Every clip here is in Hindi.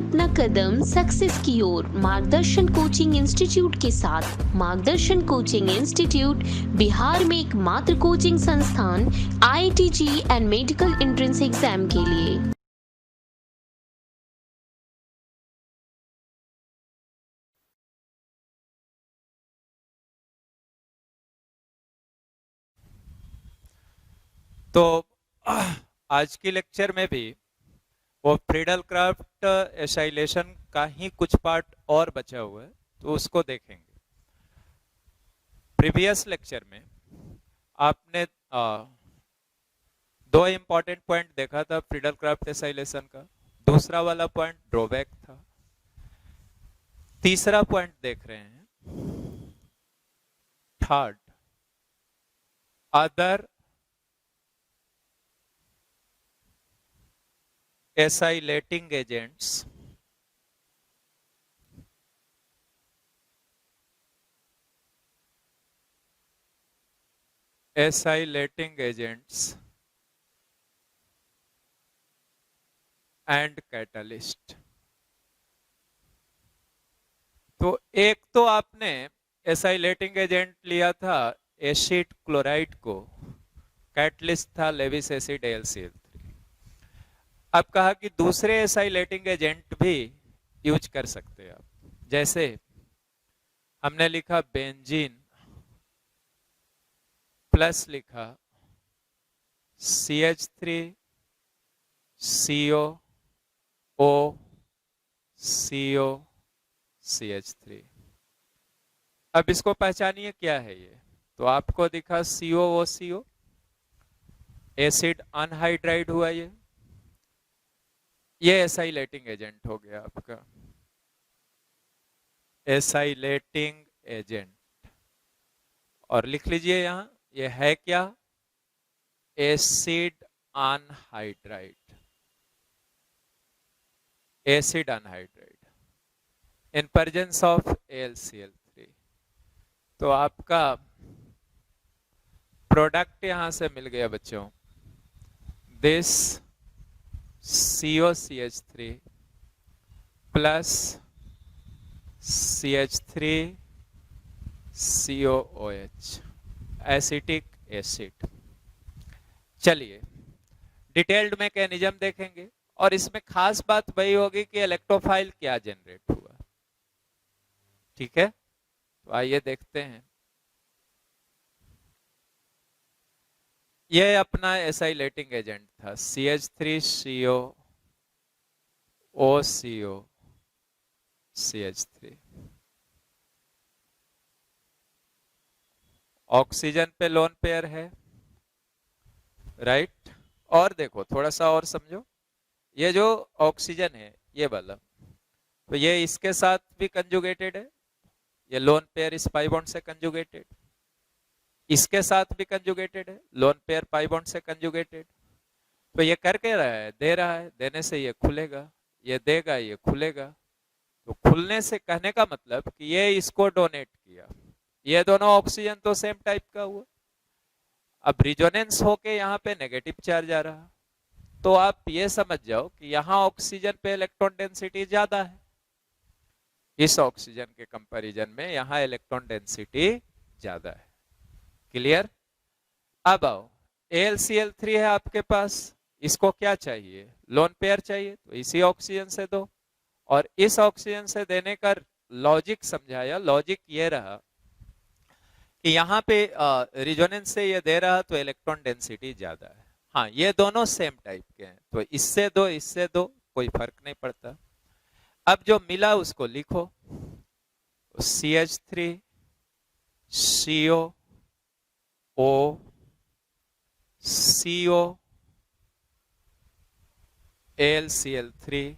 अपना कदम सक्सेस की ओर मार्गदर्शन कोचिंग इंस्टीट्यूट के साथ। मार्गदर्शन कोचिंग इंस्टीट्यूट बिहार में एकमात्र कोचिंग संस्थान IIT and medical entrance exam के लिए। तो आज की लेक्चर में भी वो फ्रीडल क्राफ्ट एसाइलेशन का ही कुछ पार्ट और बचा हुआ है, तो उसको देखेंगे। प्रीवियस लेक्चर में आपने दो इंपॉर्टेंट पॉइंट देखा था फ्रीडल क्राफ्ट एसाइलेशन का। दूसरा वाला पॉइंट ड्रॉबैक था। तीसरा पॉइंट देख रहे हैं third, other acylating agents and catalyst. तो एक तो आपने एसाइलेटिंग एजेंट लिया था एसिड क्लोराइड को, कैटलिस्ट था लेविस एसिड AlCl3। अब कहा कि दूसरे एसाइलेटिंग एजेंट भी यूज कर सकते हैं आप। जैसे हमने लिखा बेंजीन प्लस लिखा CH3 CO O CO CH3। अब इसको पहचानिए क्या है ये। तो आपको दिखा COOCO, एसिड अनहाइड्राइड हुआ ये एसाइलेटिंग एजेंट हो गया आपका, एसाइलेटिंग एजेंट। और लिख लीजिए यहां ये है क्या, acid anhydride, acid anhydride in presence of AlCl3। तो आपका प्रोडक्ट यहां से मिल गया बच्चों, this COCH3 plus CH3 COOH, acetic acid. चलिए डिटेल्ड मैकेनिज्म देखेंगे, और इसमें खास बात वही होगी कि इलेक्ट्रोफाइल क्या जनरेट हुआ। ठीक है, तो आइए देखते हैं। ये अपना एसाइलेटिंग एजेंट था CH3CO OCO CH3। ऑक्सीजन पे लोन पेयर है, राइट। और देखो थोड़ा सा और समझो, ये जो ऑक्सीजन है ये वाला, तो ये इसके साथ भी कंजुगेटेड है, ये लोन पेयर इस पाई बॉन्ड से कंजुगेटेड, इसके साथ भी कंजुगेटेड है, लोन पेयर पाई बॉन्ड से कंजुगेटेड। तो ये कर के रहा है, दे रहा है, देने से ये खुलेगा, ये देगा, ये खुलेगा। तो खुलने से कहने का मतलब कि ये इसको डोनेट किया। ये दोनों ऑक्सीजन तो सेम टाइप का हुआ। अब रिजोनेंस होके यहाँ पे नेगेटिव चार्ज आ रहा, तो आप ये समझ जाओ कि यहाँ ऑक्सीजन पे इलेक्ट्रॉन डेंसिटी ज्यादा है, इस ऑक्सीजन के कंपैरिजन में यहाँ इलेक्ट्रॉन डेंसिटी ज्यादा है। क्लियर। अब आओ, AlCl3 है आपके पास, इसको क्या चाहिए, लोन पेयर चाहिए, तो इसी ऑक्सीजन से दो। और इस ऑक्सीजन से देने का लॉजिक समझाया। लॉजिक ये रहा कि यहाँ पे रिजोनेंस से ये दे रहा तो इलेक्ट्रॉन डेंसिटी ज्यादा है। हाँ, ये दोनों सेम टाइप के हैं, तो इससे दो इससे दो, कोई फर्क नहीं पड़ता। अब जो मिला उसको लिखो, CH3 CO O CO AlCl3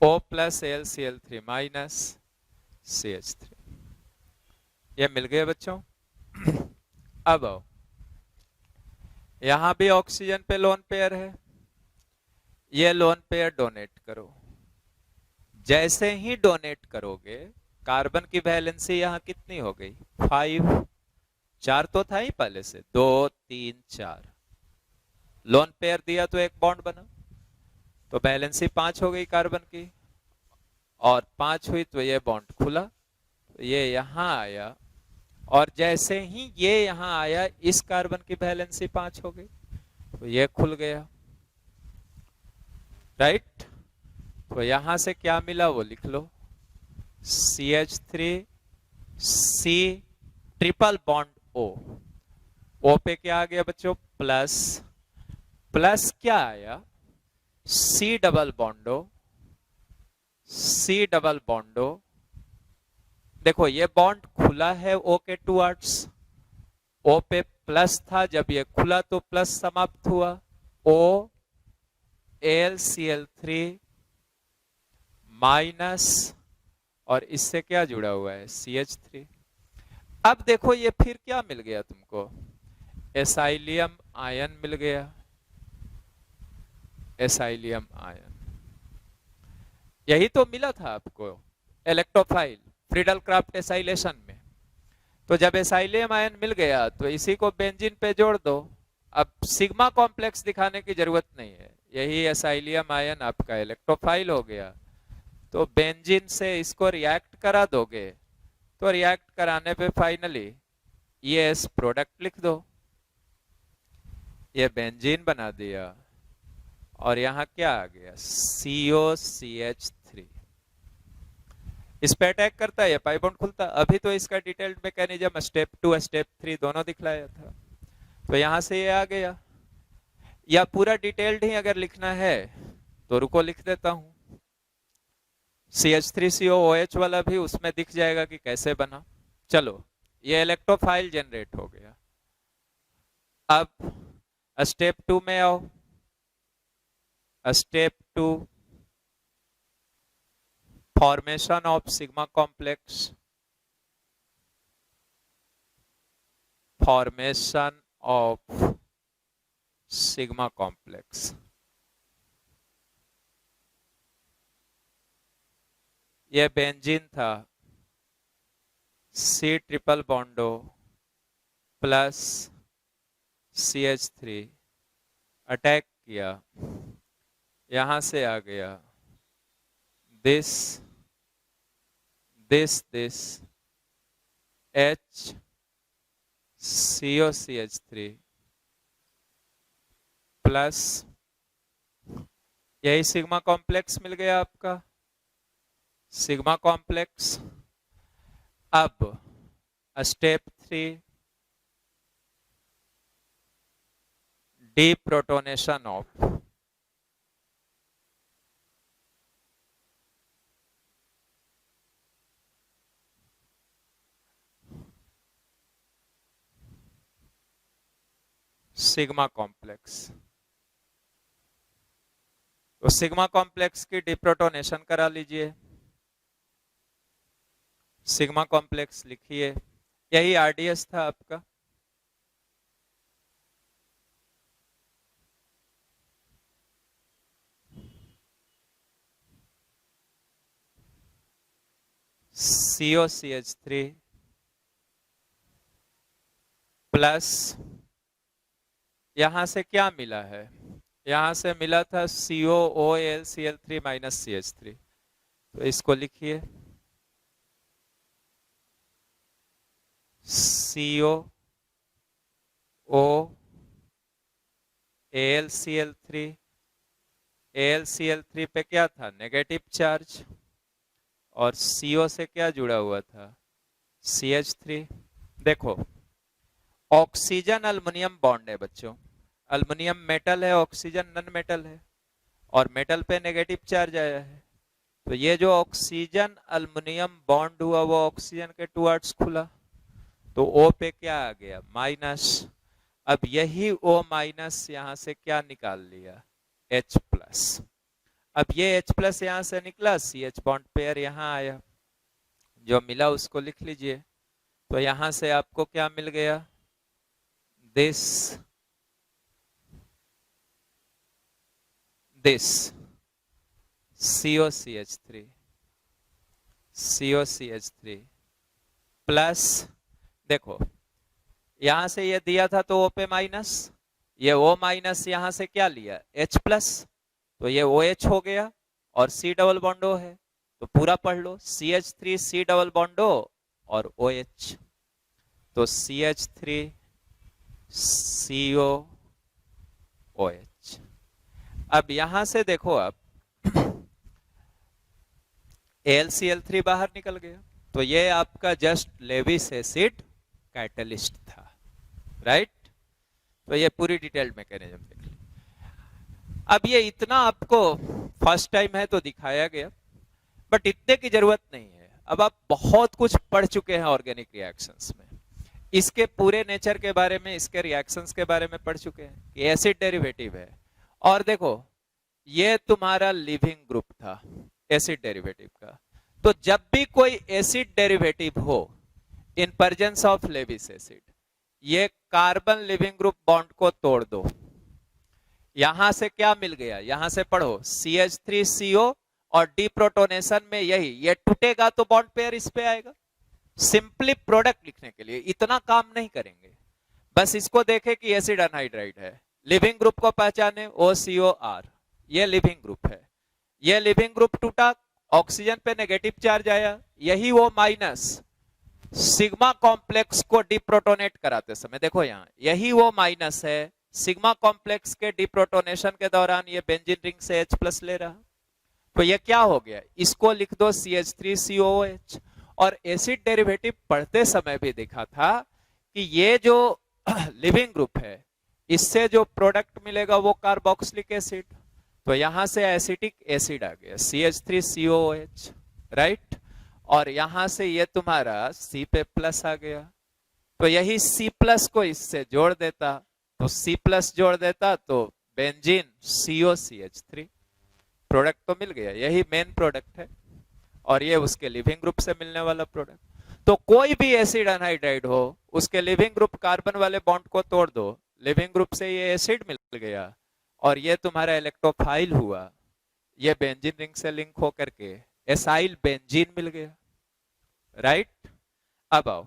O plus AlCl3 minus CH3। ये मिल गए बच्चों। अब आओ, यहां भी ऑक्सीजन पे लोन पेयर है, ये लोन पेयर डोनेट करो। जैसे ही डोनेट करोगे, कार्बन की वैलेंसी यहां कितनी हो गई, 5, 4 तो था ही पहले से, 2 3 4, लोन पेयर दिया तो एक बॉन्ड बना, तो वैलेंसी 5 हो गई कार्बन की। और 5 हुई तो ये बॉन्ड खुला, तो ये यहां आया, और जैसे ही ये यहां आया इस कार्बन की वैलेंसी 5 हो गई, तो ये खुल गया, राइट। तो यहां से क्या मिला वो लिख लो, CH3 C triple bond O पे क्या आ गया बच्चों, प्लस, प्लस क्या आया, C डबल बॉन्डो, C डबल बॉन्डो। देखो ये बॉन्ड खुला है O के टुवर्ड्स, O पे प्लस था, जब ये खुला तो प्लस समाप्त हुआ, O AlCl3 माइनस, और इससे क्या जुड़ा हुआ है, CH3। अब देखो ये फिर क्या मिल गया तुमको, एसाइलियम आयन मिल गया, एसाइलियम आयन। यही तो मिला था आपको इलेक्ट्रोफाइल फ्रीडल क्राफ्ट एसाइलेशन में। तो जब एसाइलियम आयन मिल गया तो इसी को बेंजीन पे जोड़ दो, अब सिग्मा कॉम्प्लेक्स दिखाने की जरूरत नहीं है, यही एसाइलियम आयन आपका इलेक्ट्रोफाइल हो गया। तो बेंजीन से इसको रिएक्ट करा दोगे, तो रिएक्ट कराने पे फाइनली ये एस प्रोडक्ट लिख दो, ये बेंजीन बना दिया, और यहां क्या आ गया, COCH3। इस पे अटैक करता है, पाई बॉन्ड खुलता। अभी तो इसका डिटेल्ड मैकेनिज्म स्टेप 2 स्टेप 3 दोनों दिखलाया था, तो यहां से ये आ गया। या पूरा डिटेल्ड ही अगर लिखना है तो रुको लिख देता हूं, CH3COOH वाला भी उसमें दिख जाएगा कि कैसे बना। चलो ये इलेक्ट्रोफाइल जनरेट हो गया। अब स्टेप 2 में आओ, step 2 formation of sigma complex, formation of sigma complex. ये बेंजीन था, C triple बॉन्डो plus CH3 attack किया, यहां से आ गया दिस H COCH3 प्लस, यही सिग्मा कॉम्प्लेक्स मिल गया आपका, सिग्मा कॉम्प्लेक्स। अब step 3 deprotonation of sigma complex. तो सिग्मा कॉम्प्लेक्स की डिप्रोटोनेशन करा लीजिए, सिग्मा कॉम्प्लेक्स लिखिए, यही आरडीएस था आपका। COCH3 प्लस, यहां से क्या मिला है, यहां से मिला था COOLCl3 माइनस CH3, तो इसको लिखिए COOAlCl3, AlCl3 पे क्या था, नेगेटिव चार्ज, और CO से क्या जुड़ा हुआ था, CH3। देखो ऑक्सीजन अल्युमिनियम बॉन्ड है बच्चों, अल्युमिनियम मेटल है, ऑक्सीजन नॉन मेटल है, और मेटल पे नेगेटिव चार्ज आया है, तो ये जो ऑक्सीजन अल्युमिनियम बॉन्ड हुआ वो ऑक्सीजन के टुवर्ड्स खुला, तो O पे क्या आ गया, माइनस। अब यही O माइनस यहां से क्या निकाल लिया, H प्लस। अब ये H प्लस यहां से निकला, CH बॉन्ड पेयर यहां आया, जो मिला उसको लिख लीजिए। तो यहां से आपको क्या मिल गया, this COCH3 प्लस, देखो यहां से ये दिया था तो O पे माइनस, ये O माइनस यहां से क्या लिया H प्लस, तो ये OH हो गया, और C डबल बॉन्ड O है, तो पूरा पढ़ लो, CH3 C double bond O और OH, तो CH3 CO OH। अब यहां से देखो आप AlCl3 बाहर निकल गया, तो ये आपका जस्ट लेविस एसिड कैटलिस्ट था, राइट। तो ये पूरी डिटेल्ड मैकेनिज्म देख ली। अब ये इतना आपको फर्स्ट टाइम है तो दिखाया गया, बट इतने की जरूरत नहीं है। अब आप बहुत कुछ पढ़ चुके हैं ऑर्गेनिक रिएक्शंस में, इसके पूरे नेचर के बारे में, इसके रिएक्शंस के बारे में पढ़ चुके हैं कि एसिड डेरिवेटिव है। और देखो ये तुम्हारा लिविंग ग्रुप था एसिड डेरिवेटिव का, तो जब भी कोई एसिड डेरिवेटिव हो in presence of Lewis acid, ये कार्बन लिविंग ग्रुप बॉन्ड को तोड़ दो। यहां से क्या मिल गया, यहां से पढ़ो CH3CO और डीप्रोटोनेशन में यही, ये टूटेगा तो बॉन्ड पेयर इस पे आएगा। सिंपली प्रोडक्ट लिखने के लिए इतना काम नहीं करेंगे, बस इसको देखें कि एसिड अनहाइड्राइड है, लिविंग ग्रुप को पहचाने OCOR, ये लिविंग ग्रुप है। ये लिविंग ग्रुप टूटा, ऑक्सीजन पे नेगेटिव चार्ज आया, यही वो माइनस सिग्मा कॉम्प्लेक्स को डिप्रोटोनेट कराते समय, देखो यहां यही वो माइनस है, सिग्मा कॉम्प्लेक्स के डिप्रोटोनेशन के दौरान ये बेंजीन रिंग से H+ ले रहा, तो ये क्या हो गया, इसको लिख दो CH3COOH। और एसिड डेरिवेटिव पढ़ते समय भी देखा था कि ये जो लिविंग ग्रुप है, इससे जो प्रोडक्ट मिलेगा वो कार्बोक्सिलिक एसिड, तो यहां से एसिटिक एसिड आ गया CH3COOH, राइट। और यहां से ये तुम्हारा C पे प्लस आ गया, तो यही C+ को इससे जोड़ देता, तो C+ जोड़ देता तो बेंजीन COCH3, प्रोडक्ट तो मिल गया, यही मेन प्रोडक्ट है, और ये उसके लिविंग ग्रुप से मिलने वाला प्रोडक्ट। तो कोई भी एसिड अनहाइड्राइड हो, उसके लिविंग ग्रुप कार्बन वाले बॉन्ड को तोड़ दो, लिविंग ग्रुप से ये एसिड मिल गया, और ये तुम्हारा इलेक्ट्रोफाइल हुआ, ये बेंजीन रिंग से लिंक होकर के एसाइल बेंजीन मिल गया, राइट। अब आओ,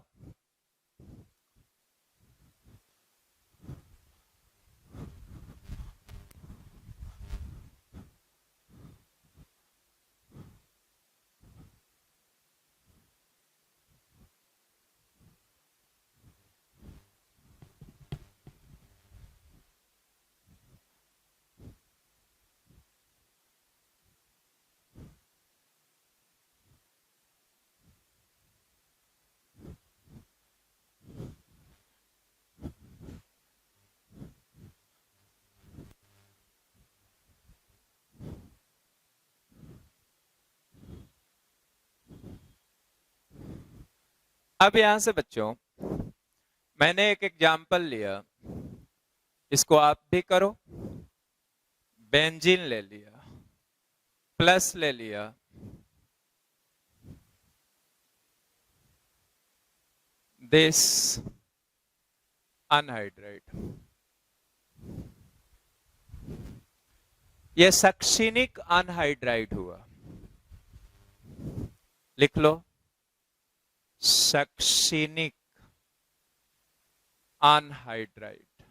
अब यहां से बच्चों मैंने एक एग्जाम्पल लिया, इसको आप भी करो। बेंजीन ले लिया, प्लस ले लिया, दिस अनहाइड्राइड, ये सक्सिनिक अनहाइड्राइड हुआ, लिख लो सक्सिनिक अनहाइड्राइड,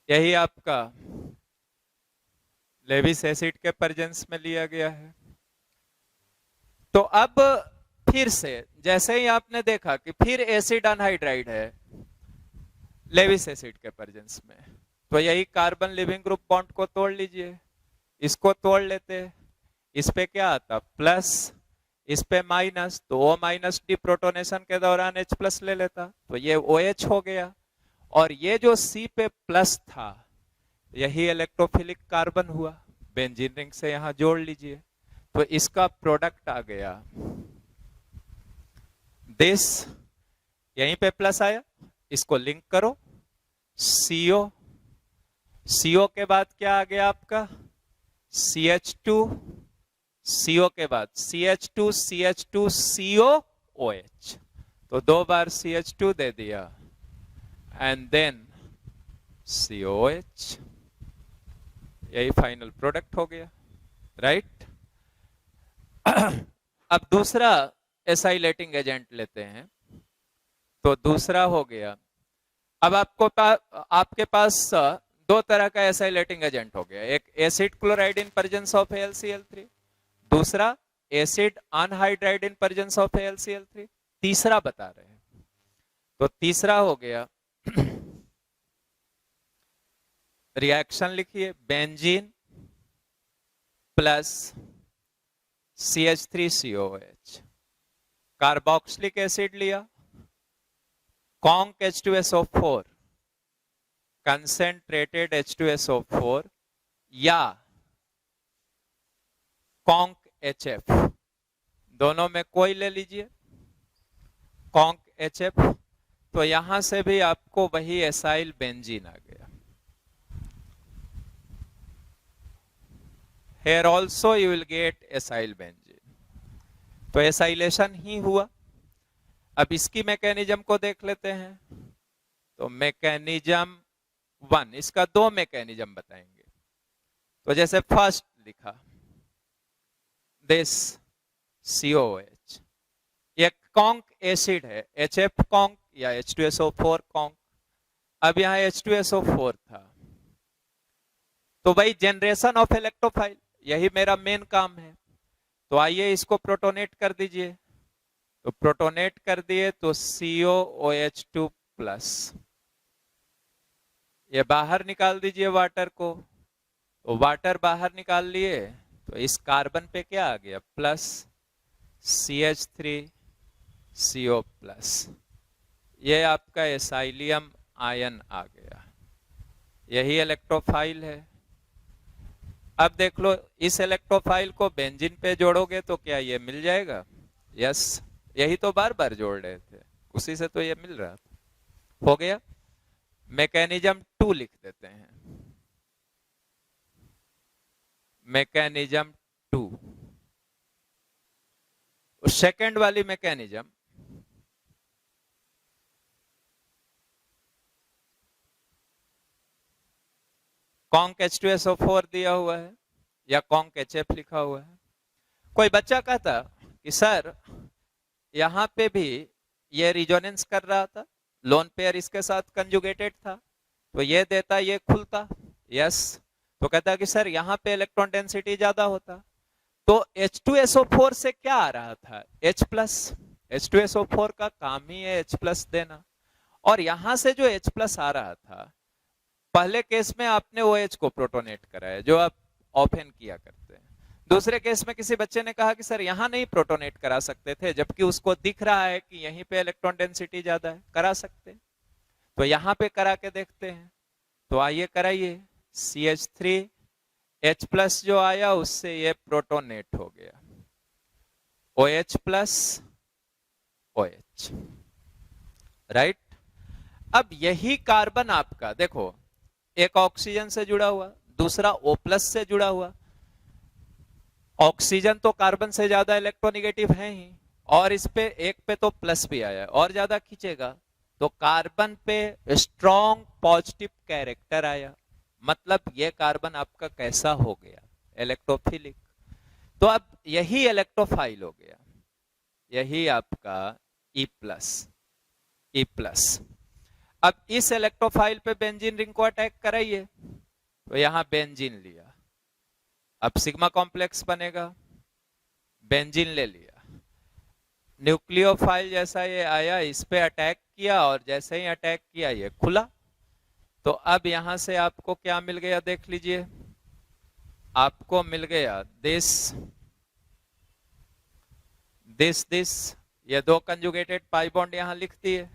यही आपका लेविस एसिड के प्रेजेंस में लिया गया है। तो अब फिर से जैसे ही आपने देखा कि फिर एसिड अनहाइड्राइड है लेविस एसिड के प्रेजेंस में, तो यही कार्बन लिविंग ग्रुप बॉन्ड को तोड़ लीजिए, इसको तोड़ लेते, इस पे क्या आता प्लस, इस पे माइनस, तो O- डिप्रोटोनेशन के दौरान H+ ले लेता, तो ये OH हो गया। और ये जो C पे प्लस था, यही इलेक्ट्रोफिलिक कार्बन हुआ, बेंजीन रिंग से यहां जोड़ लीजिए, तो इसका प्रोडक्ट आ गया दिस, यहीं पे प्लस आया, इसको लिंक करो CO, CO के बाद क्या आ गया आपका CH2, CO के बाद CH2 CH2 COOH, तो 2 बार CH2 दे दिया एंड देन COOH, यही फाइनल प्रोडक्ट हो गया, राइट। अब दूसरा एसाइलेटिंग एजेंट लेते हैं, तो दूसरा हो गया, अब आपके पास दो तरह का एसाइलेटिंग एजेंट हो गया, एक acid chloride in presence of AlCl3, दूसरा acid anhydride in presence of AlCl3, तीसरा बता रहे हैं। तो तीसरा हो गया रिएक्शन लिखिए, benzene plus CH3COOH, carboxylic acid लिया, कॉन्क H2SO4, कंसेंट्रेटेड H2SO4 या कॉन्क HF, दोनों में कोई ले लीजिए, कॉन्क HF। तो यहां से भी आपको वही एसाइल बेंजीन आ गया। Here also you will get acyl benzene, तो एसाइलेशन ही हुआ। अब इसकी मैकेनिज्म को देख लेते हैं। तो मैकेनिज्म 1, इसका दो मैकेनिज्म बताएंगे। तो जैसे फर्स्ट लिखा दिस COOH, ये कॉन्क एसिड है, HF कॉन्क या H2SO4 कॉन्क। अब यहाँ H2SO4 था, तो भाई जनरेशन ऑफ इलेक्ट्रोफाइल, यही मेरा मेन काम है। तो आइए इसको प्रोटोनेट कर दीजिए। तो प्रोटोनेट कर दिए तो COOH2 प्लस, ये बाहर निकाल दीजिए वाटर को। तो वाटर बाहर निकाल लिए तो इस कार्बन पे क्या आ गया, प्लस CH3CO प्लस, ये आपका एसाइलियम आयन आ गया। यही इलेक्ट्रोफाइल है। अब देख लो, इस इलेक्ट्रोफाइल को बेंजीन पे जोड़ोगे तो क्या ये मिल जाएगा? यस, यही तो बार बार जोड़ रहे थे, उसी से तो ये मिल रहा था। हो गया। मैकेनिज्म 2 लिख देते हैं, मैकेनिज्म 2। सेकेंड वाली मैकेनिज्म कॉन्क H2SO4 दिया हुआ है या कॉन्क HF लिखा हुआ है। कोई बच्चा कहता कि सर यहां पे भी ये रिजोनेंस कर रहा था, लोन पेयर इसके साथ कंजुगेटेड था, तो ये देता ये खुलता। यस, तो कहता कि सर यहां पे इलेक्ट्रॉन डेंसिटी ज्यादा होता। तो H2SO4 से क्या आ रहा था? H+। H2SO4 का काम ही है H+ देना। और यहां से जो H+ आ रहा था, पहले केस में आपने OH को प्रोटोनेट कराया, जो आप ऑफन किया करते हैं। दूसरे केस में किसी बच्चे ने कहा कि सर यहां नहीं प्रोटोनेट करा सकते थे, जबकि उसको दिख रहा है कि यहीं पे इलेक्ट्रॉन डेंसिटी ज्यादा है, करा सकते। तो यहां पे करा के देखते हैं। तो आइए कराइए। CH3H+ जो आया उससे ये प्रोटोनेट हो गया, OH+ OH, राइट। अब यही कार्बन आपका देखो, एक ऑक्सीजन से जुड़ा हुआ, दूसरा O+ से जुड़ा हुआ। ऑक्सीजन तो कार्बन से ज्यादा इलेक्ट्रोनेगेटिव है ही, और इस पे एक पे तो प्लस भी आया, और ज्यादा खींचेगा तो कार्बन पे स्ट्रॉन्ग पॉजिटिव कैरेक्टर आया। मतलब ये कार्बन आपका कैसा हो गया? इलेक्ट्रोफिलिक। तो अब यही इलेक्ट्रोफाइल हो गया, यही आपका E+। अब इस इलेक्ट्रोफाइल पे बेंजीन रिंग को अटैक कराइए। तो यहां बेंजीन लिया, अब सिग्मा कॉम्प्लेक्स बनेगा, बेंजीन ले लिया, न्यूक्लियोफाइल जैसा ये आया, इस पे अटैक किया, और जैसे ही अटैक किया ये खुला। तो अब यहां से आपको क्या मिल गया देख लीजिए, आपको मिल गया दिस, ये दो कंजुगेटेड पाई बॉन्ड यहां लिख दिए।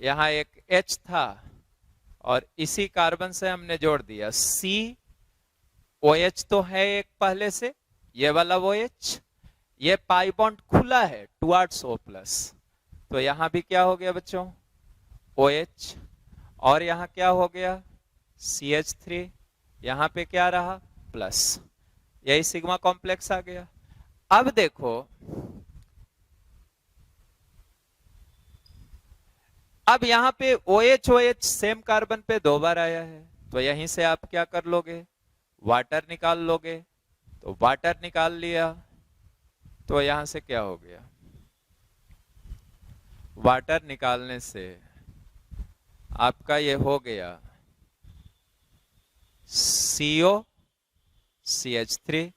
यहां एक H था और इसी कार्बन से हमने जोड़ दिया COH, तो है एक पहले से, ये वाला OH, ये पाई बॉन्ड खुला है टुवर्ड्स O+। तो यहां भी क्या हो गया बच्चों? OH। और यहां क्या हो गया? CH3। यहां पे क्या रहा? प्लस। यही सिग्मा कॉम्प्लेक्स आ गया। अब देखो, अब यहां पे OH सेम कार्बन पे 2 बार आया है, तो यहीं से आप क्या कर लोगे? वाटर निकाल लोगे। तो वाटर निकाल लिया, तो यहां से क्या हो गया? वाटर निकालने से आपका ये हो गया CO CH3,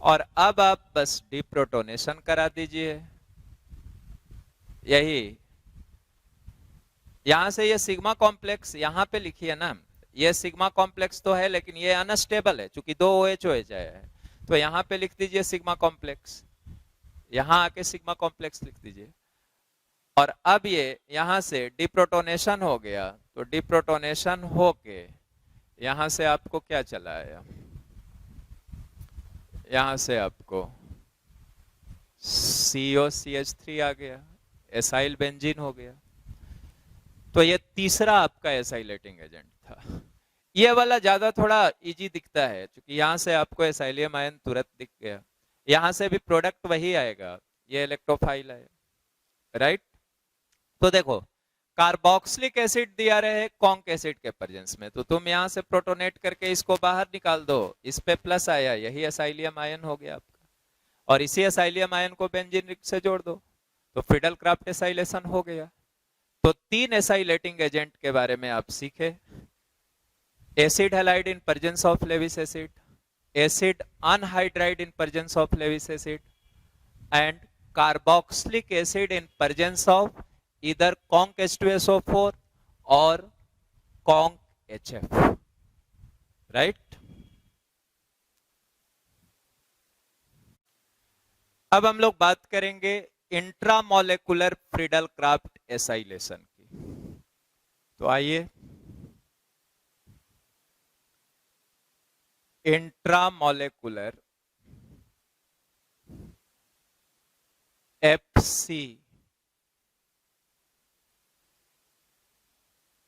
और अब आप बस डिप्रोटोनेशन करा दीजिए। यही यहां से ये सिग्मा कॉम्प्लेक्स यहां पे लिखिए ना, ये सिग्मा कॉम्प्लेक्स तो है लेकिन ये अनस्टेबल है क्योंकि दो OH OH है, तो यहां पे लिख दीजिए सिग्मा कॉम्प्लेक्स, यहां आके सिग्मा कॉम्प्लेक्स लिख दीजिए। और अब ये यहां से डिप्रोटोनेशन हो गया, तो डिप्रोटोनेशन होके यहां से आपको क्या चला आया, यहां से आपको COCH3 आ गया, एसाइल बेंजीन हो गया। तो ये तीसरा आपका एसाइलेटिंग एजेंट था। ये वाला ज्यादा थोड़ा इजी दिखता है क्योंकि यहां से आपको एसाइलियम आयन तुरंत दिख गया, यहां से भी प्रोडक्ट वही आएगा, ये इलेक्ट्रोफाइल है, राइट। तो देखो कार्बोक्सिलिक एसिड दिया रहे कॉन्क एसिड के प्रेजेंस में, तो तुम यहां से प्रोटोनेट करके इसको बाहर निकाल दो, इस पे प्लस आया, यही एसाइलियम आयन हो गया आपका, और इसी एसाइलियम आयन को बेंजीन रिंग से जोड़ दो, तो फिडल क्राफ्ट एसाइलेशन हो गया। तो 3 एसाइलेटिंग एजेंट के बारे में आप सीखे, acid halide in presence of Lewis acid, acid anhydride in presence of Lewis acid, and carboxylic acid in presence of either conc H2SO4 और conc HF, right? अब हम लोग बात करेंगे इंट्रामोलेकुलर फ्रीडल क्राफ्ट एसाइलेशन की। तो आइए, इंट्रामोलेकुलर FC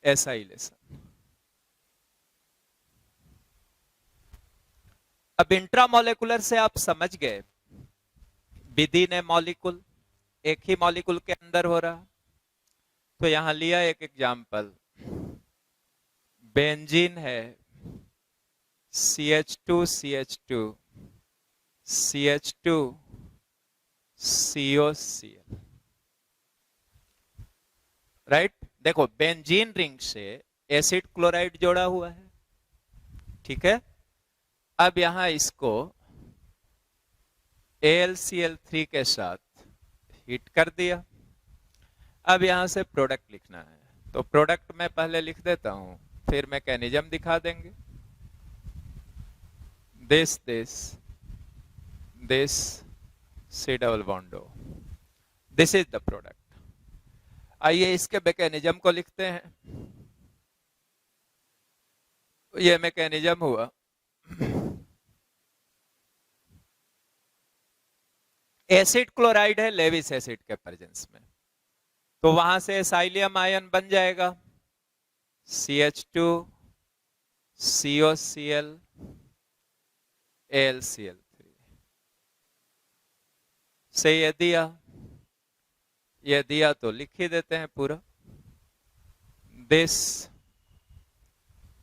एसाइलेशन। अब इंट्रामोलेकुलर से आप समझ गए विधि ने मॉलिक्यूल एक ही मॉलिक्यूल के अंदर हो रहा, तो यहां लिया एक एग्जांपल, बेंजीन है CH2CH2 CH2 COCl, राइट। देखो बेंजीन रिंग से एसिड क्लोराइड जोड़ा हुआ है, ठीक है। अब यहां इसको AlCl3 के साथ हीट कर दिया। अब यहां से प्रोडक्ट लिखना है, तो प्रोडक्ट मैं पहले लिख देता हूं, फिर मैकेनिज्म दिखा देंगे। This C double bond O, this is the product. आइए इसके मैकेनिज्म को लिखते हैं। ये मैकेनिज्म हुआ, एसिड क्लोराइड है लेविस एसिड के प्रेजेंस में, तो वहां से एसाइलियम आयन बन जाएगा CH2 COCl AlCl3 से ये दिया तो लिख ही देते हैं पूरा, this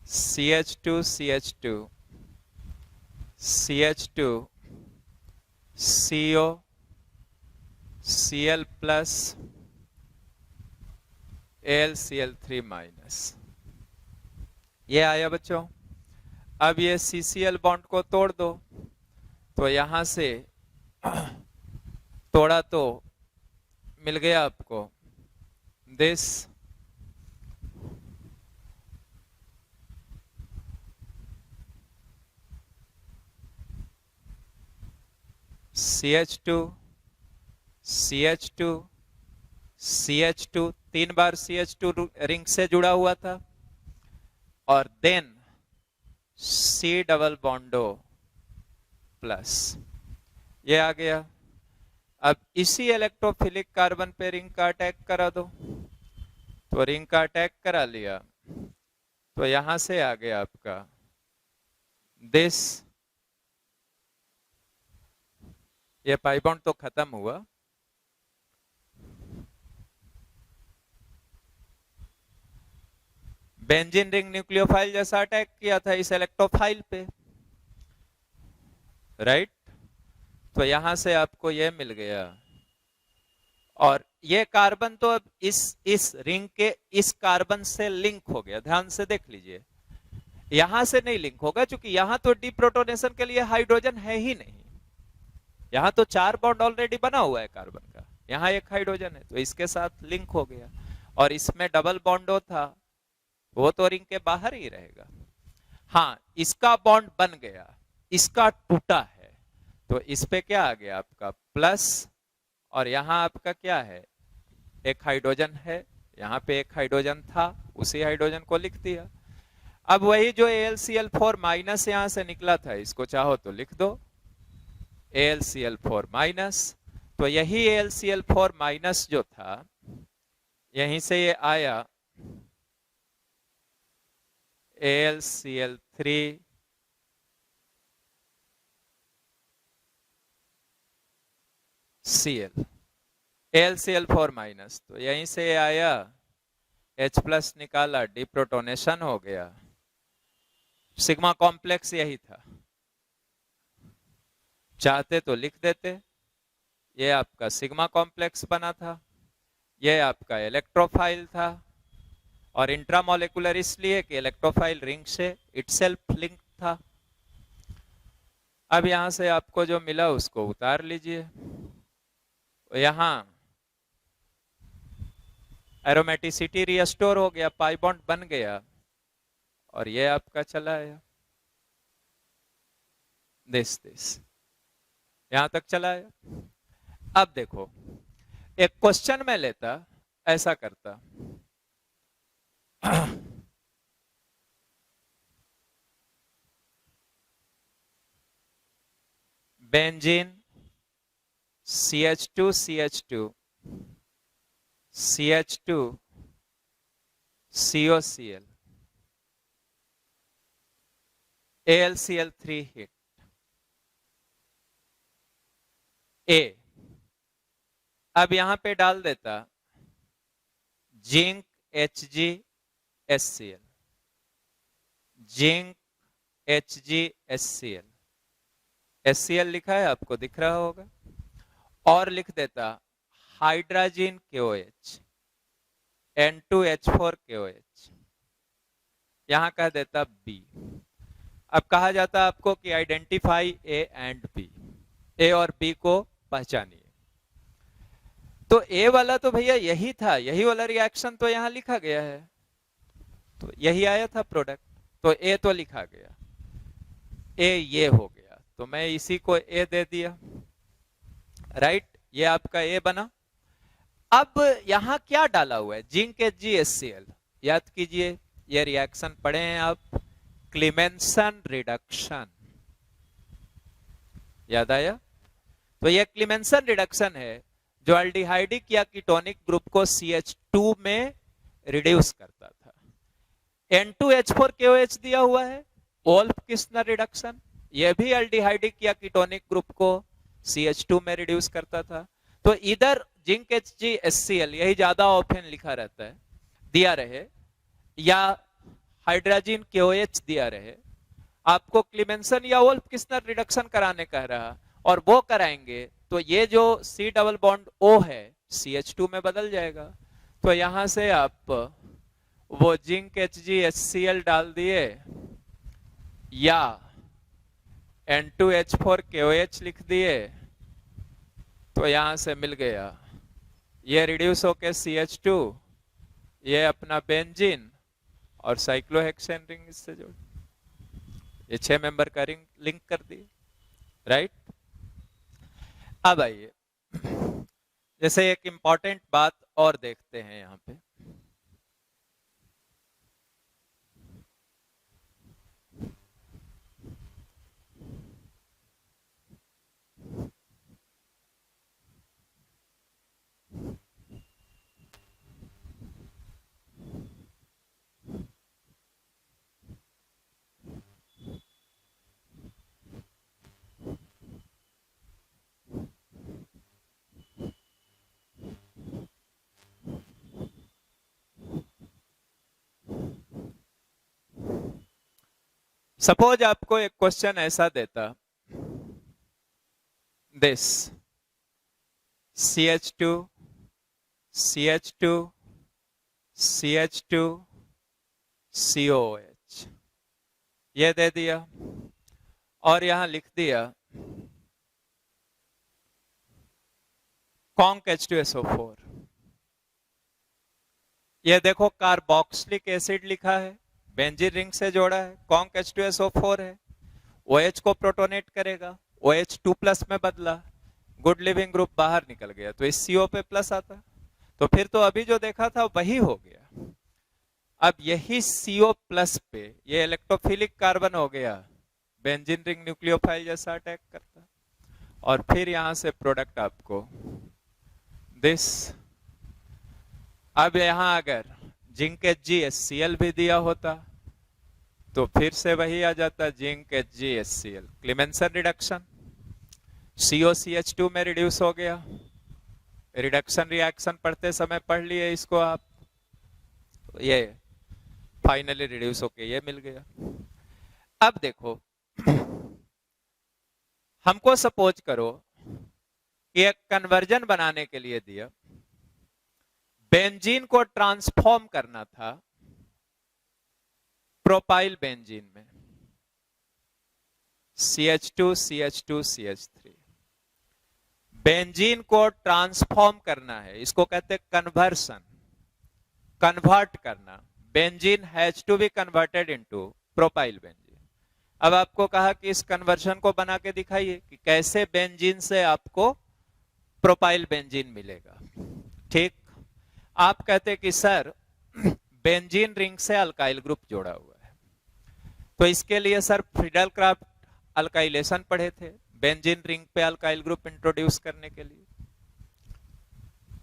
CH2 CH2 CH2 CO Cl plus AlCl3 minus, ये आया बच्चों। अब ये CCl बॉन्ड को तोड़ दो, तो यहां से तोड़ा तो मिल गया आपको this CH2 CH2 CH2, 3 bar CH2 ring से जुड़ा हुआ था, और then C double bond O plus, ये आ गया। अब इसी इलेक्ट्रोफिलिक कार्बन पे रिंग का अटैक करा दो, तो रिंग का अटैक करा लिया, तो यहां से आ गया आपका दिस, ये पाई बॉन्ड तो खत्म हुआ, बेंजीन रिंग न्यूक्लियोफाइल जैसा अटैक किया था इस इलेक्ट्रोफाइल पे, राइट। तो यहां से आपको ये मिल गया, और ये कार्बन तो अब इस रिंग के इस कार्बन से लिंक हो गया, ध्यान से देख लीजिए, यहां से नहीं लिंक होगा क्योंकि यहां तो डिप्रोटोनेशन के लिए हाइड्रोजन है ही नहीं, यहाँ तो 4 बॉन्ड ऑलरेडी बना हुआ है कार्बन का, यहाँ एक हाइड्रोजन है तो इसके साथ लिंक हो गया, और इसमें डबल बॉन्ड था वो तो रिंग के बाहर ही रहेगा। हाँ, इसका बॉन्ड बन गया, इसका टूटा है, तो इस पे क्या आ गया आपका प्लस, और यहाँ आपका क्या है, एक हाइड्रोजन है, यहाँ पे एक हाइड्रोजन था, उसी हाइड्रोजन को लिख दिया। अब वही जो AlCl4 माइनस यहां से निकला था, इसको चाहो तो लिख दो AlCl4 माइनस, तो यही AlCl4 माइनस जो था यहीं से ये आया AlCl3 Cl, AlCl4 माइनस, तो यहीं से आया H प्लस निकाला, डिप्रोटोनेशन हो गया, सिग्मा कॉम्प्लेक्स यही था, चाहते तो लिख देते, ये आपका सिग्मा कॉम्प्लेक्स बना था, ये आपका इलेक्ट्रोफाइल था, और इंट्रामोलेकुलर इसलिए कि इलेक्ट्रोफाइल रिंग से इटसेल्फ लिंक था। अब यहां से आपको जो मिला उसको उतार लीजिए, यहां एरोमेटिसिटी रिस्टोर हो गया, पाई बॉन्ड बन गया, और ये आपका चला आया दिस यहां तक चला आया। अब देखो, एक क्वेश्चन में लेता, ऐसा करता benzene CH2 CH2 CH2 COCl AlCl3 hit A, अब यहां पे डाल देता zinc HgSCl, zinc HgSCl, HCl लिखा है आपको दिख रहा होगा, और लिख देता हाइड्रोजन KOH N2H4KOH, यहां कह देता B। अब कहा जाता आपको कि identify A and B, A और B को पहचानिए, तो A वाला तो भैया यही था, यही वाला रिएक्शन तो यहां लिखा गया है, तो यही आया था प्रोडक्ट, तो A तो लिखा गया, A ये हो गया, तो मैं इसी को A दे दिया, राइट, ये आपका A बना। अब यहां क्या डाला हुआ है, जिंक HgSCl, याद कीजिए ये रिएक्शन पढ़े हैं आप, क्लीमेंसन रिडक्शन, याद आया, तो ये क्लीमेंसन रिडक्शन है जो अल्डिहाइडिक या कीटोनिक ग्रुप को CH2 में रिड्यूस करता था। N2H4KOH दिया हुआ है, ओल्फ किस्नर रिडक्शन, यह भी अल्डिहाइडिक या कीटोनिक ग्रुप को CH2 में रिड्यूस करता था। तो इधर जिंक HgSCl, यही ज्यादा ऑप्शन लिखा रहता है, दिया रहे, या हाइड्रोजन KOH दिया रहे, आपको क्लीमेंसन या ओल्फ किस्नर रिडक्शन कराने कह रहा, और वो कराएंगे तो ये जो C डबल बॉन्ड O है CH2 में बदल जाएगा, तो यहां से आप वो जिंक HgSCl डाल दिए या N2H4KOH लिख दिए, तो यहां से मिल गया, ये रिड्यूस होके CH2, ये अपना बेंजीन और साइक्लोहेक्सेन रिंग इससे जोड़, ये 6 मेंबर का रिंग लिंक कर दिए, राइट। अब आइए जैसे एक इंपॉर्टेंट बात और देखते हैं यहां पे, सपोज आपको एक क्वेश्चन ऐसा देता, this CH2 CH2 CH2 COH, ये दे दिया, और यहां लिख दिया कॉन्क H2SO4। ये देखो कार्बोक्सिलिक एसिड लिखा है, बेंजीन रिंग से जोड़ा है, कॉन्क H2SO4 है, OH को प्रोटोनेट करेगा, OH 2+ में बदला, गुड लिविंग ग्रुप बाहर निकल गया, तो इस CO पे प्लस आता, तो फिर तो अभी जो देखा था वही हो गया। अब यही CO+ पे ये इलेक्ट्रोफिलिक कार्बन हो गया, बेंजीन रिंग न्यूक्लियोफाइल जैसा अटैक करता, और फिर यहां से प्रोडक्ट आपको दिस। अब यहां अगर जिंक HgHCl भी दिया होता तो फिर से वही आ जाता, zinc HgHCl, Clemmensen reduction, COCH2 में रिड्यूस हो गया। रिडक्शन रिएक्शन पढ़ते समय पढ़ लिए इसको आप, ये फाइनली रिड्यूस होके ये मिल गया। अब देखो हमको सपोज करो कि एक कन्वर्जन बनाने के लिए दिया, बेंजीन को ट्रांसफॉर्म करना था प्रोपाइल बेंजीन में, CH2 CH2 CH3, बेंजीन को ट्रांसफॉर्म करना है, इसको कहते हैं कन्वर्सन, कन्वर्ट करना, benzene has to be converted into propyl benzene. अब आपको कहा कि इस कन्वर्जन को बना के दिखाइए कि कैसे बेंजीन से आपको प्रोपाइल बेंजीन मिलेगा। ठीक, आप कहते कि सर बेंजीन रिंग से अल्काइल ग्रुप जोड़ा हुआ है, तो इसके लिए सर फ्रीडल क्राफ्ट अल्काइलेशन पढ़े थे, बेंजीन रिंग पे अल्काइल ग्रुप इंट्रोड्यूस करने के लिए,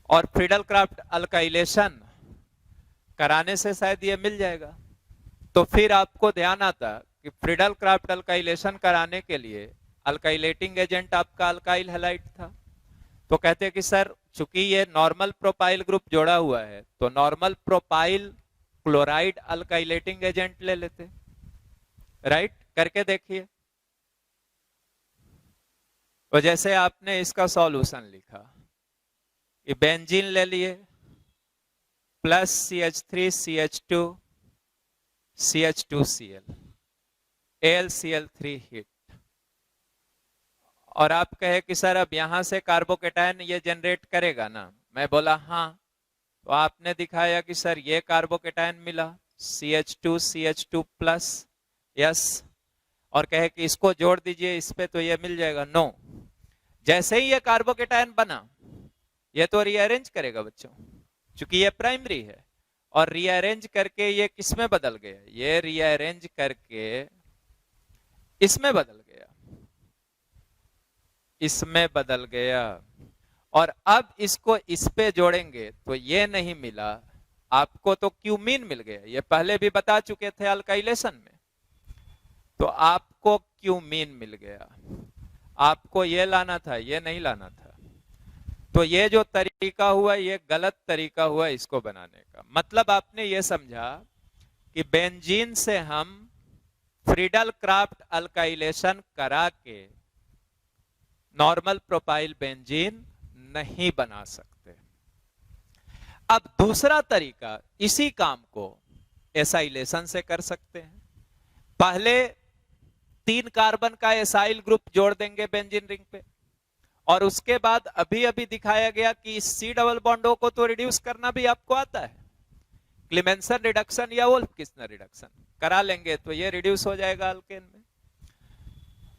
और फ्रीडल क्राफ्ट अल्काइलेशन कराने से शायद ये मिल जाएगा। तो फिर आपको ध्यान आता कि फ्रीडल क्राफ्ट अल्काइलेशन कराने के लिए अल्काइलेटिंग एजेंट आपका अल्काइल हैलाइड था, तो कहते हैं कि सर चूंकि ये नॉर्मल प्रोपाइल ग्रुप जोड़ा हुआ है तो normal propyl chloride alkylating agent ले लेते, राइट, करके देखिए। तो जैसे आपने इसका सॉल्यूशन लिखा, ये बेंजीन ले लिए plus CH3 CH2 CH2Cl AlCl3 hit, और आप कहे कि सर अब यहां से कार्बोकेटायन ये जनरेट करेगा ना, मैं बोला हाँ, तो आपने दिखाया कि सर ये कार्बोकेटायन मिला CH2 CH2 प्लस, यस, और कहे कि इसको जोड़ दीजिए इस पे तो ये मिल जाएगा, नो। जैसे ही ये कार्बोकेटायन बना ये तो रीअरेंज करेगा बच्चों, क्योंकि ये प्राइमरी है, और रीअरेंज करके ये किस में बदल गया, ये रीअरेंज करके इसमें बदल गया, इसमें बदल गया, और अब इसको इस पे जोड़ेंगे तो ये नहीं मिला आपको, तो क्यूमीन मिल गया, ये पहले भी बता चुके थे अल्काइलेशन में, तो आपको क्यूमीन मिल गया, आपको ये लाना था, ये नहीं लाना था। तो ये जो तरीका हुआ ये गलत तरीका हुआ इसको बनाने का। मतलब आपने ये समझा कि बेंजीन से हम फ्रीडल क्राफ्ट अल्काइलेशन करा के नॉर्मल प्रोपाइल बेंजीन नहीं बना सकते। अब दूसरा तरीका, इसी काम को एसाइलेशन से कर सकते हैं। पहले 3 कार्बन का एसाइल ग्रुप जोड़ देंगे बेंजीन रिंग पे, और उसके बाद अभी अभी दिखाया गया कि इस C डबल बॉन्डो को तो रिड्यूस करना भी आपको आता है, क्लेमेंसन रिडक्शन या वोल्फ-किस्नर रिडक्शन करा लेंगे तो ये रिड्यूस हो जाएगा अल्केन में।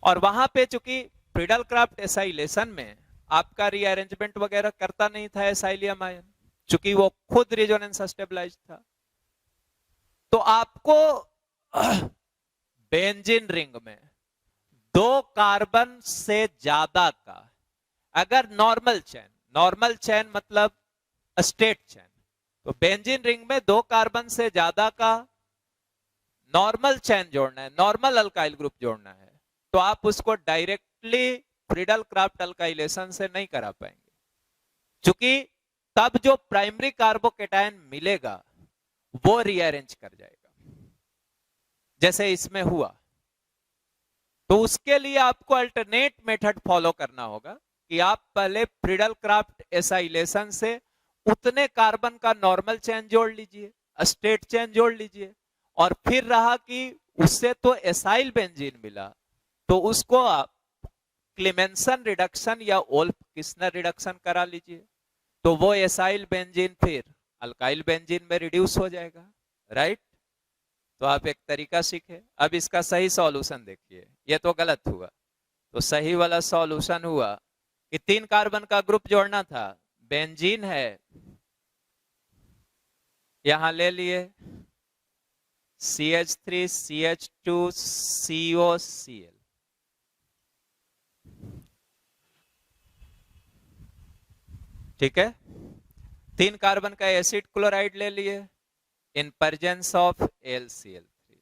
और वहां पे चूंकि फ्रीडल क्राफ्ट एसाइलेशन में आपका रीअरेंजमेंट वगैरह करता नहीं था एसाइलियम आयन, चूंकि वो खुद रेजोनेंस स्टेबलाइज्ड था, तो आपको बेंजीन रिंग में 2 कार्बन से ज्यादा का, अगर नॉर्मल चैन मतलब स्टेट चैन, तो बेंजीन रिंग में 2 कार्बन से ज्यादा का नॉर्मल चैन जोड़ना है, नॉर्मल अल्काइल ग्रुप जोड़ना है, तो आप उसको डायरेक्टली फ्रीडल क्राफ्ट अल्काइलेशन से नहीं करा पाएंगे, क्योंकि तब जो प्राइमरी कार्बोकेटायन मिलेगा वो रीअरेंज कर जाएगा जैसे इसमें हुआ। तो उसके लिए आपको अल्टरनेट मेथड फॉलो करना होगा कि आप पहले फ्रीडल क्राफ्ट एसाइलेशन से उतने कार्बन का नॉर्मल चेन जोड़ लीजिए, स्टेट चेन जोड़ लीजिए, और फिर रहा कि उससे तो एसाइल बेंजीन मिला तो उसको आप क्लेमेंसन रिडक्शन या वोल्फ-किस्नर रिडक्शन करा लीजिए, तो वो एसाइल बेंजीन फिर अल्काइल बेंजीन में रिड्यूस हो जाएगा, राइट। तो आप एक तरीका सीखे। अब इसका सही सॉल्यूशन देखिए, ये तो गलत हुआ। तो सही वाला सॉल्यूशन हुआ कि 3 कार्बन का ग्रुप जोड़ना था, बेंजीन है, यहां ले लिए CH3 CH2 COCl, ठीक है। 3 कार्बन का एसिड क्लोराइड ले लिए इन प्रेजेंस ऑफ LCl3।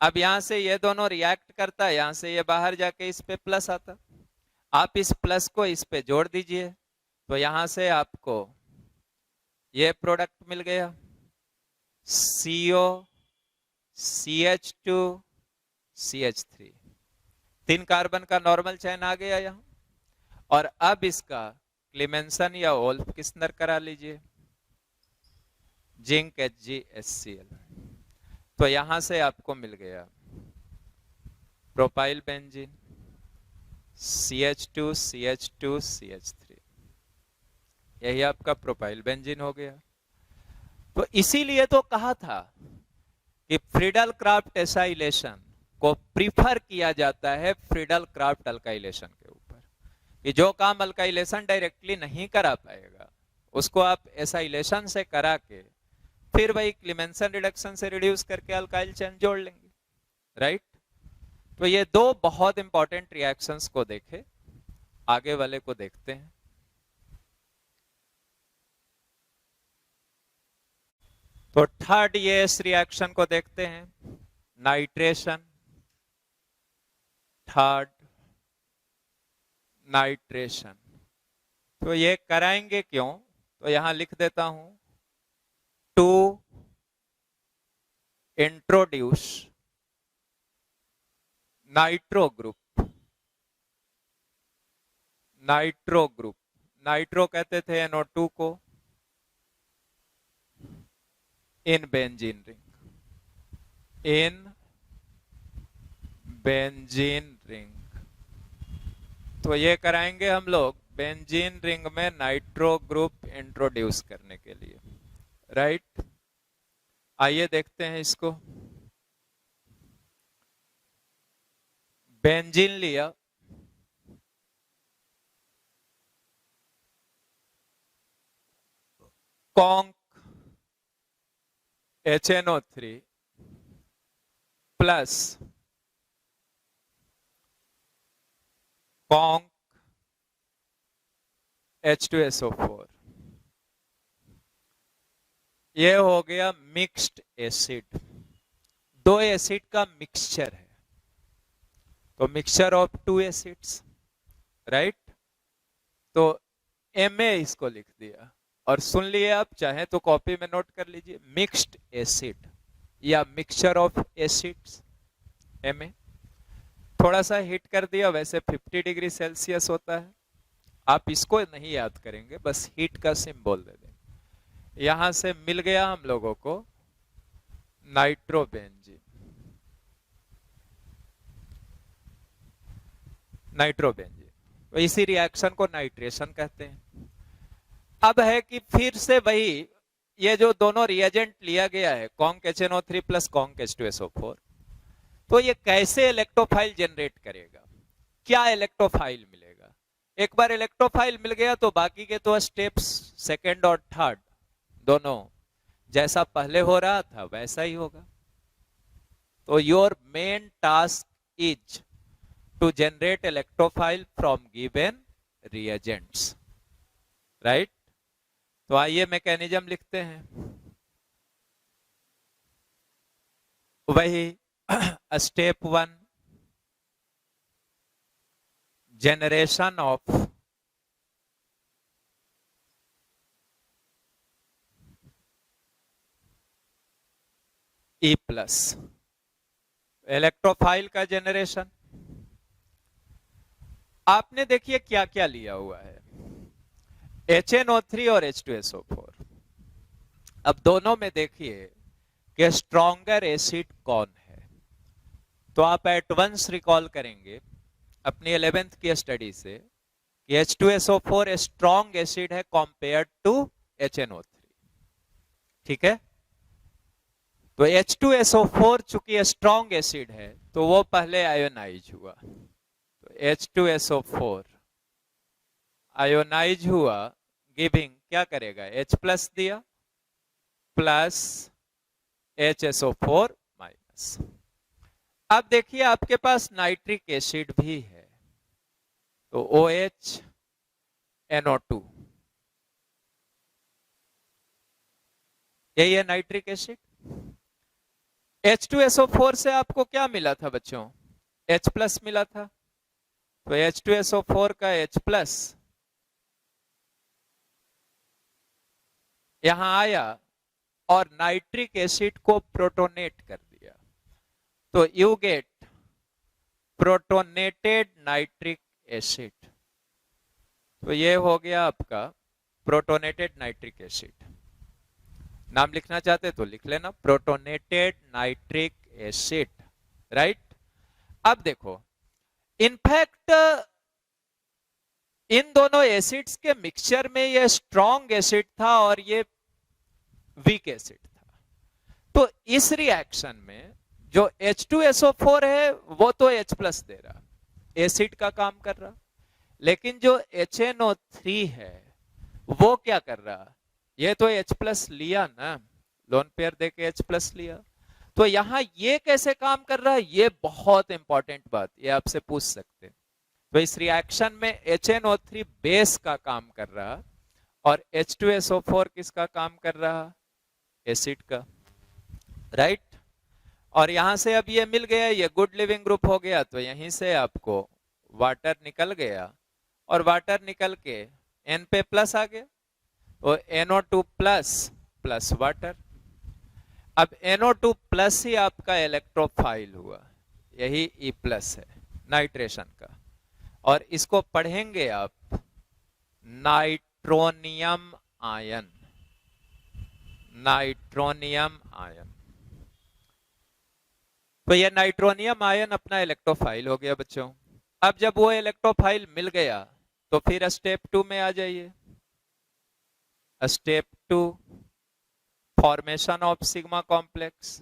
अब यहां से ये दोनों रिएक्ट करता है, यहां से ये बाहर जाके इस पे प्लस आता, आप इस प्लस को इस पे जोड़ दीजिए, तो यहां से आपको ये प्रोडक्ट मिल गया CO CH2 CH3। 3 कार्बन का नॉर्मल चेन आ गया यहां। और अब इसका क्लीमेंसन या ओल्फ किस्नर करा लीजिए, जिंक HgHCl। तो यहां से आपको मिल गया propyl benzene CH2 CH2 CH3, यही आपका प्रोपाइल बेंजीन हो गया। तो इसीलिए तो कहा था कि फ्रीडल क्राफ्ट एसाइलेशन को प्रीफर किया जाता है फ्रीडल क्राफ्ट अल्काइलेशन के ऊपर, कि जो काम अल्काइलेशन डायरेक्टली नहीं करा पाएगा उसको आप एसाइलेशन से करा के फिर वही क्लीमेंसन रिडक्शन से रिड्यूस करके अल्काइल चेन जोड़ लेंगे, राइट। तो ये दो बहुत इंपॉर्टेंट रिएक्शंस को देखे, आगे वाले को देखते हैं। तो थर्ड ये इस रिएक्शन को देखते हैं, नाइट्रेशन। थर्ड नाइट्रेशन, तो ये कराएंगे क्यों, तो यहां लिख देता हूं, to introduce nitro group. Nitro group, nitro कहते थे NO2 को, in benzene ring, in benzene ring. तो ये कराएंगे हम लोग बेंजीन रिंग में नाइट्रो ग्रुप इंट्रोड्यूस करने के लिए, राइट। आइए देखते हैं इसको। बेंजीन लिया, conc HNO3 plus conc H2SO4, ये हो गया मिक्स्ड एसिड। दो एसिड का मिक्सचर है, तो मिक्सचर ऑफ 2 एसिड्स, राइट। तो MA इसको लिख दिया, और सुन लिए आप, चाहे तो कॉपी में नोट कर लीजिए, मिक्स्ड एसिड या मिक्सचर ऑफ एसिड्स MA। थोड़ा सा हीट कर दिया, वैसे 50 डिग्री सेल्सियस होता है, आप इसको नहीं याद करेंगे, बस हीट का सिंबल दे दें। यहां से मिल गया हम लोगों को नाइट्रोबेंजीन, नाइट्रोबेंजीन। तो इसी रिएक्शन को नाइट्रेशन कहते हैं। अब है कि फिर से वही, ये जो दोनों रिएजेंट लिया गया है, conc HNO3 plus conc H2SO4, तो ये कैसे इलेक्ट्रोफाइल जनरेट करेगा, क्या इलेक्ट्रोफाइल मिलेगा। एक बार इलेक्ट्रोफाइल मिल गया तो बाकी के तो स्टेप्स सेकंड और थर्ड दोनों जैसा पहले हो रहा था वैसा ही होगा। तो your main task is to generate electrophile from given reagents, right. तो आइए मैकेनिज्म लिखते हैं। वही step 1, generation of E plus, electrophile का जनरेशन। आपने देखिए क्या क्या लिया हुआ है, HNO3 और H2SO4। अब दोनों में देखिए कि स्ट्रॉन्गर एसिड कौन है। तो आप एट वंस रिकॉल करेंगे अपनी 11th की स्टडी से कि H2SO4 स्ट्रॉन्ग एसिड है कंपेयर टू HNO3। ठीक है, तो H2SO4 चूंकि स्ट्रॉन्ग एसिड है तो वो पहले आयोनाइज हुआ, तो H2SO4 आयोनाइज हुआ, गिविंग क्या करेगा, H प्लस दिया प्लस HSO4 माइनस। अब देखिए आपके पास नाइट्रिक एसिड भी है, तो OH NO2, यही है नाइट्रिक एसिड। H2SO4 से आपको क्या मिला था बच्चों, H प्लस मिला था, तो H2SO4 का H प्लस यहां आया और नाइट्रिक एसिड को प्रोटोनेट कर दिया, तो you get protonated nitric acid. तो ये हो गया आपका प्रोटोनेटेड नाइट्रिक एसिड। नाम लिखना चाहते तो लिख लेना, प्रोटोनेटेड नाइट्रिक एसिड, राइट। अब देखो, इनफैक्ट इन दोनों एसिड्स के मिक्सचर में ये स्ट्रॉन्ग एसिड था और ये वीक एसिड था, तो इस रिएक्शन में जो H2SO4 है वो तो H प्लस दे रहा, एसिड का काम कर रहा, लेकिन जो HNO3 है वो क्या कर रहा, ये तो H प्लस लिया ना, लोन पेयर देके H प्लस लिया, तो यहां ये कैसे काम कर रहा है, ये बहुत इंपॉर्टेंट बात, ये आपसे पूछ सकते हैं। तो इस रिएक्शन में HNO3 बेस का काम कर रहा और H2SO4 किसका काम कर रहा, एसिड का, राइट। और यहां से अब ये मिल गया, ये गुड लिविंग ग्रुप हो गया, तो यहीं से आपको वाटर निकल गया और वाटर निकल के N पे प्लस आ गया, तो NO2 प्लस प्लस वाटर। अब NO2 प्लस ही आपका इलेक्ट्रोफाइल हुआ, यही E प्लस है नाइट्रेशन का, और इसको पढ़ेंगे आप नाइट्रोनियम आयन, नाइट्रोनियम आयन। तो ये नाइट्रोनियम आयन अपना इलेक्ट्रोफाइल हो गया बच्चों। अब जब वो इलेक्ट्रोफाइल मिल गया तो फिर स्टेप 2 में आ जाइए। Step 2, formation of sigma complex,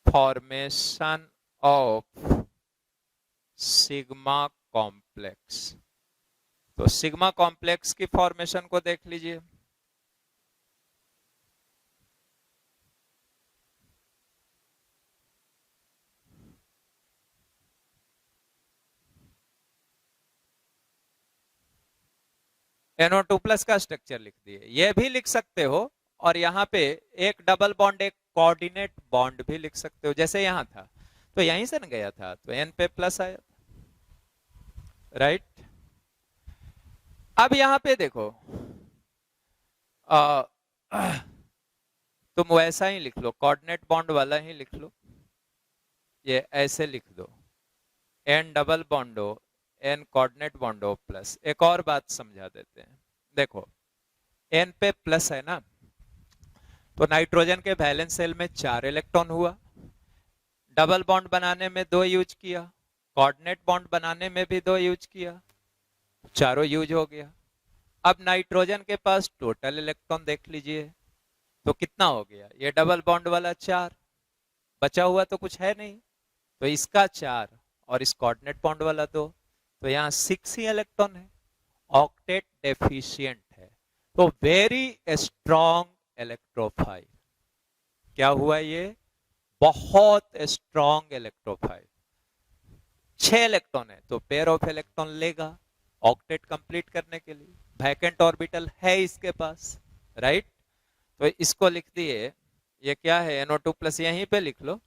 formation of sigma complex. तो सिग्मा कॉम्प्लेक्स की फॉर्मेशन को देख लीजिए। NO2 प्लस का स्ट्रक्चर लिख दिए, ये भी लिख सकते हो, और यहाँ पे एक डबल बॉन्ड, एक कोऑर्डिनेट बॉन्ड भी लिख सकते हो, जैसे यहाँ था तो यहीं से न गया था, तो N पे प्लस आया, राइट। अब यहाँ पे देखो, तुम वैसा ही लिख लो, कोऑर्डिनेट बॉन्ड वाला ही लिख लो, ये ऐसे लिख दो, N डबल बॉन्ड हो, N कोऑर्डिनेट बॉन्ड हो प्लस। एक और बात समझा देते हैं, देखो N पे प्लस है ना, तो नाइट्रोजन के वैलेंस शेल में 4 इलेक्ट्रॉन हुआ, डबल बॉन्ड बनाने में 2 यूज किया, कोऑर्डिनेट बॉन्ड बनाने में भी 2 यूज किया, चारों यूज हो गया। अब नाइट्रोजन के पास टोटल इलेक्ट्रॉन देख लीजिए, तो कितना हो गया, ये डबल बॉन्ड वाला 4, बचा हुआ तो कुछ है नहीं, तो इसका 4 और इस कोऑर्डिनेट बॉन्ड वाला 2, तो यहाँ 6 ही इलेक्ट्रॉन है, ऑक्टेट डेफिशिएंट है, तो वेरी स्ट्रॉन्ग इलेक्ट्रोफाइल। क्या हुआ, ये बहुत स्ट्रॉन्ग इलेक्ट्रोफाइल। 6 इलेक्ट्रॉन है तो पेयर ऑफ इलेक्ट्रॉन लेगा ऑक्टेट कंप्लीट करने के लिए, वैकेंट ऑर्बिटल है इसके पास, राइट। तो इसको लिख दिए, ये क्या है, NO2 प्लस यहीं पे लिख लो,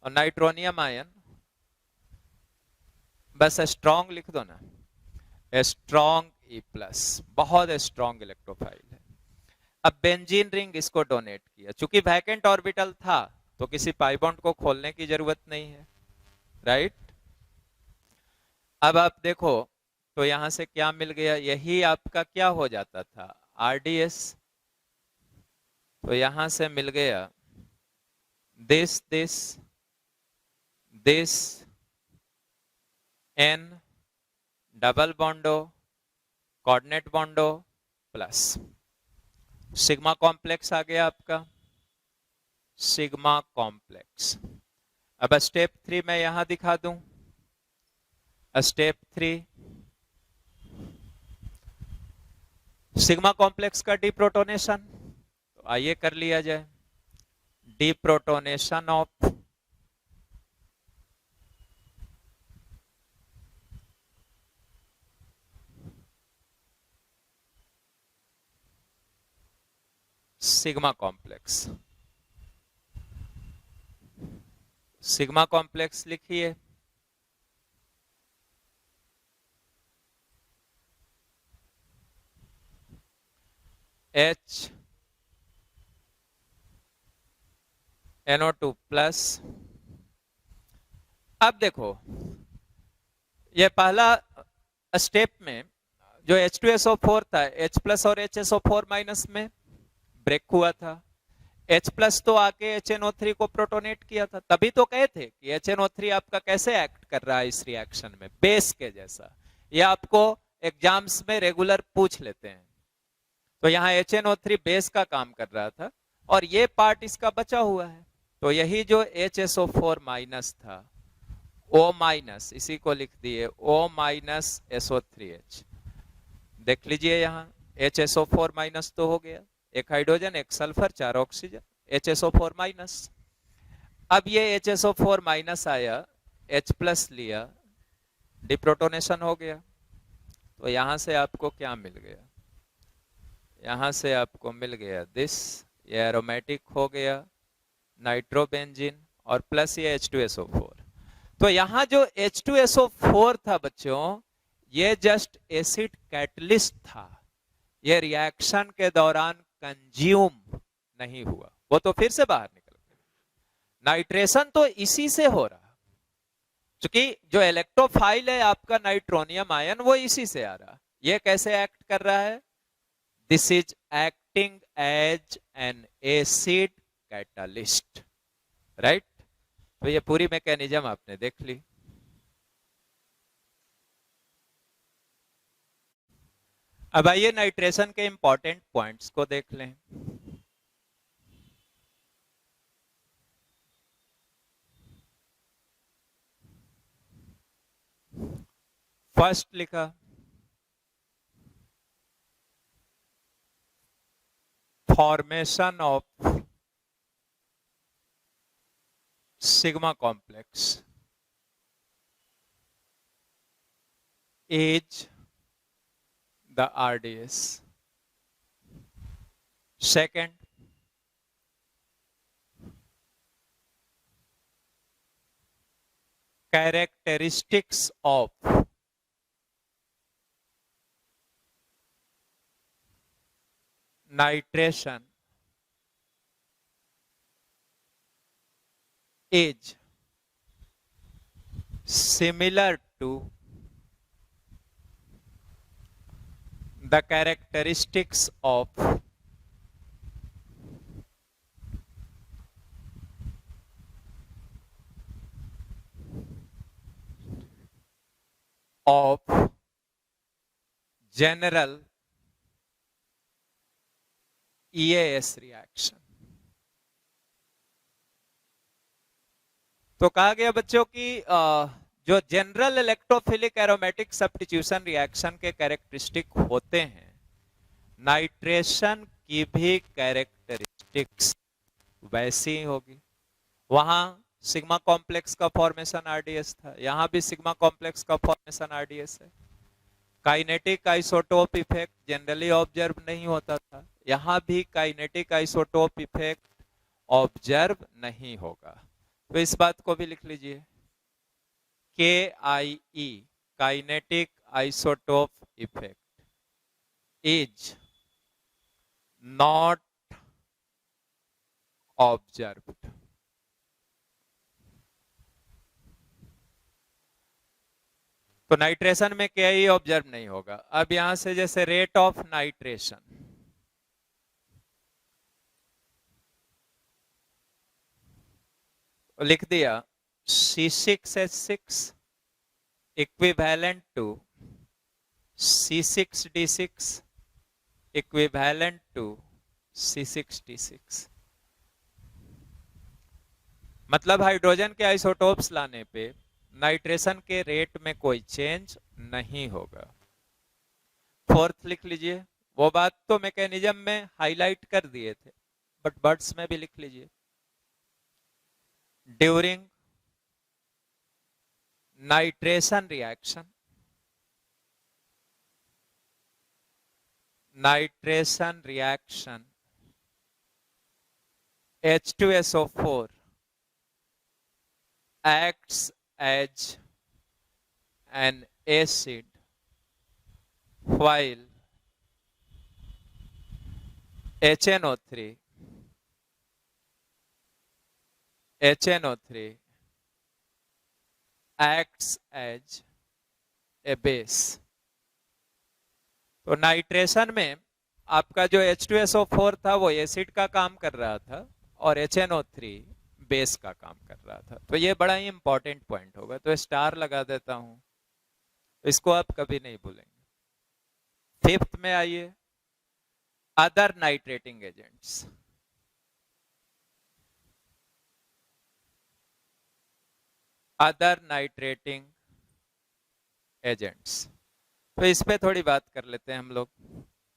और नाइट्रोनियम आयन बस स्ट्रॉन्ग लिख दो ना, स्ट्रॉन्ग E प्लस, बहुत स्ट्रॉन्ग इलेक्ट्रोफाइल है। अब बेंजीन रिंग इसको डोनेट किया, चूंकि वैकेंट ऑर्बिटल था तो किसी पाई बॉन्ड को खोलने की जरूरत नहीं है, राइट। अब आप देखो, तो यहां से क्या मिल गया, यही आपका क्या हो जाता था, RDS, तो यहां से मिल गया दिस N डबल बॉन्डो, कोऑर्डिनेट बॉन्डो प्लस सिग्मा कॉम्प्लेक्स आ गया आपका, सिग्मा कॉम्प्लेक्स। अब स्टेप 3 मैं यहां दिखा दूं। स्टेप 3 सिग्मा कॉम्प्लेक्स का डीप्रोटोनेशन, तो आइए कर लिया जाए। Deprotonation of sigma complex. Sigma complex लिखिए, H NO2 प्लस। अब देखो ये पहला स्टेप में जो H2SO4 था, H प्लस और HSO4 माइनस में ब्रेक हुआ था। H प्लस तो आके HNO3 को प्रोटोनेट किया था, तभी तो कहे थे कि HNO3 आपका कैसे एक्ट कर रहा है इस रिएक्शन में, बेस के जैसा। ये आपको एग्जाम्स में रेगुलर पूछ लेते हैं। तो यहाँ HNO3 बेस का काम कर रहा था और ये पार्ट इसका बचा हुआ है। तो यही जो HSO4 माइनस था, O माइनस, इसी को लिख दिए O माइनस SO3H। देख लीजिए यहाँ HSO4 माइनस तो हो गया, एक हाइड्रोजन, एक सल्फर, 4 ऑक्सीजन, HSO4 माइनस। अब ये HSO4 माइनस आया, H प्लस लिया, डिप्रोटोनेशन हो गया। तो यहां से आपको क्या मिल गया? यहां से आपको मिल गया दिस, ये एरोमेटिक हो गया, नाइट्रोबेंजीन और प्लस ये H2SO4। तो यहां जो H2SO4 था बच्चों, ये जस्ट एसिड कैटलिस्ट था, ये रिएक्शन के दौरान कंज्यूम नहीं हुआ, वो तो फिर से बाहर निकल गया। नाइट्रेशन तो इसी से हो रहा, क्योंकि जो इलेक्ट्रोफाइल है आपका नाइट्रोनियम आयन, वो इसी से आ रहा। ये कैसे एक्ट कर रहा है? This is acting as an acid catalyst, right. तो ये पूरी मैकेनिज्म आपने देख ली। अब आइए नाइट्रेशन के इंपॉर्टेंट पॉइंट्स को देख लें। फर्स्ट लिखा formation of sigma complex is the RDS. Second, characteristics of nitration is similar to the characteristics of general EAS reaction। तो कहा गया बच्चों कि जो general electrophilic aromatic substitution reaction के कैरेक्टरिस्टिक होते हैं, नाइट्रेशन की भी कैरेक्टरिस्टिक्स वैसी ही होगी। वहां सिग्मा कॉम्प्लेक्स का फॉर्मेशन आरडीएस था, यहां भी सिग्मा कॉम्प्लेक्स का फॉर्मेशन आरडीएस है। Kinetic isotope effect generally observe नहीं होता था, यहां भी काइनेटिक आइसोटोप इफेक्ट ऑब्जर्व नहीं होगा। तो इस बात को भी लिख लीजिए, KIE kinetic isotope effect is not observed. तो नाइट्रेशन में KIE ऑब्जर्व नहीं होगा। अब यहां से जैसे रेट ऑफ नाइट्रेशन, लिख दिया C6H6 equivalent to C6D6 equivalent to C6D6। मतलब हाइड्रोजन के आइसोटोप्स लाने पे नाइट्रेशन के रेट में कोई चेंज नहीं होगा। फोर्थ लिख लीजिए, वो बात तो मैकेनिज्म में हाईलाइट कर दिए थे, बट वर्ड्स में भी लिख लीजिए। During nitration reaction, nitration reaction H2SO4 acts as an acid while HNO3 acts as a base। तो नाइट्रेशन में आपका जो H2SO4 था वो एसिड का काम कर रहा था और HNO3 बेस का काम कर रहा था। तो ये बड़ा ही इंपॉर्टेंट पॉइंट होगा, तो स्टार लगा देता हूं, इसको आप कभी नहीं भूलेंगे। फिफ्थ में आइए, other nitrating agents. Other nitrating agents, तो इस पे थोड़ी बात कर लेते हैं हम लोग।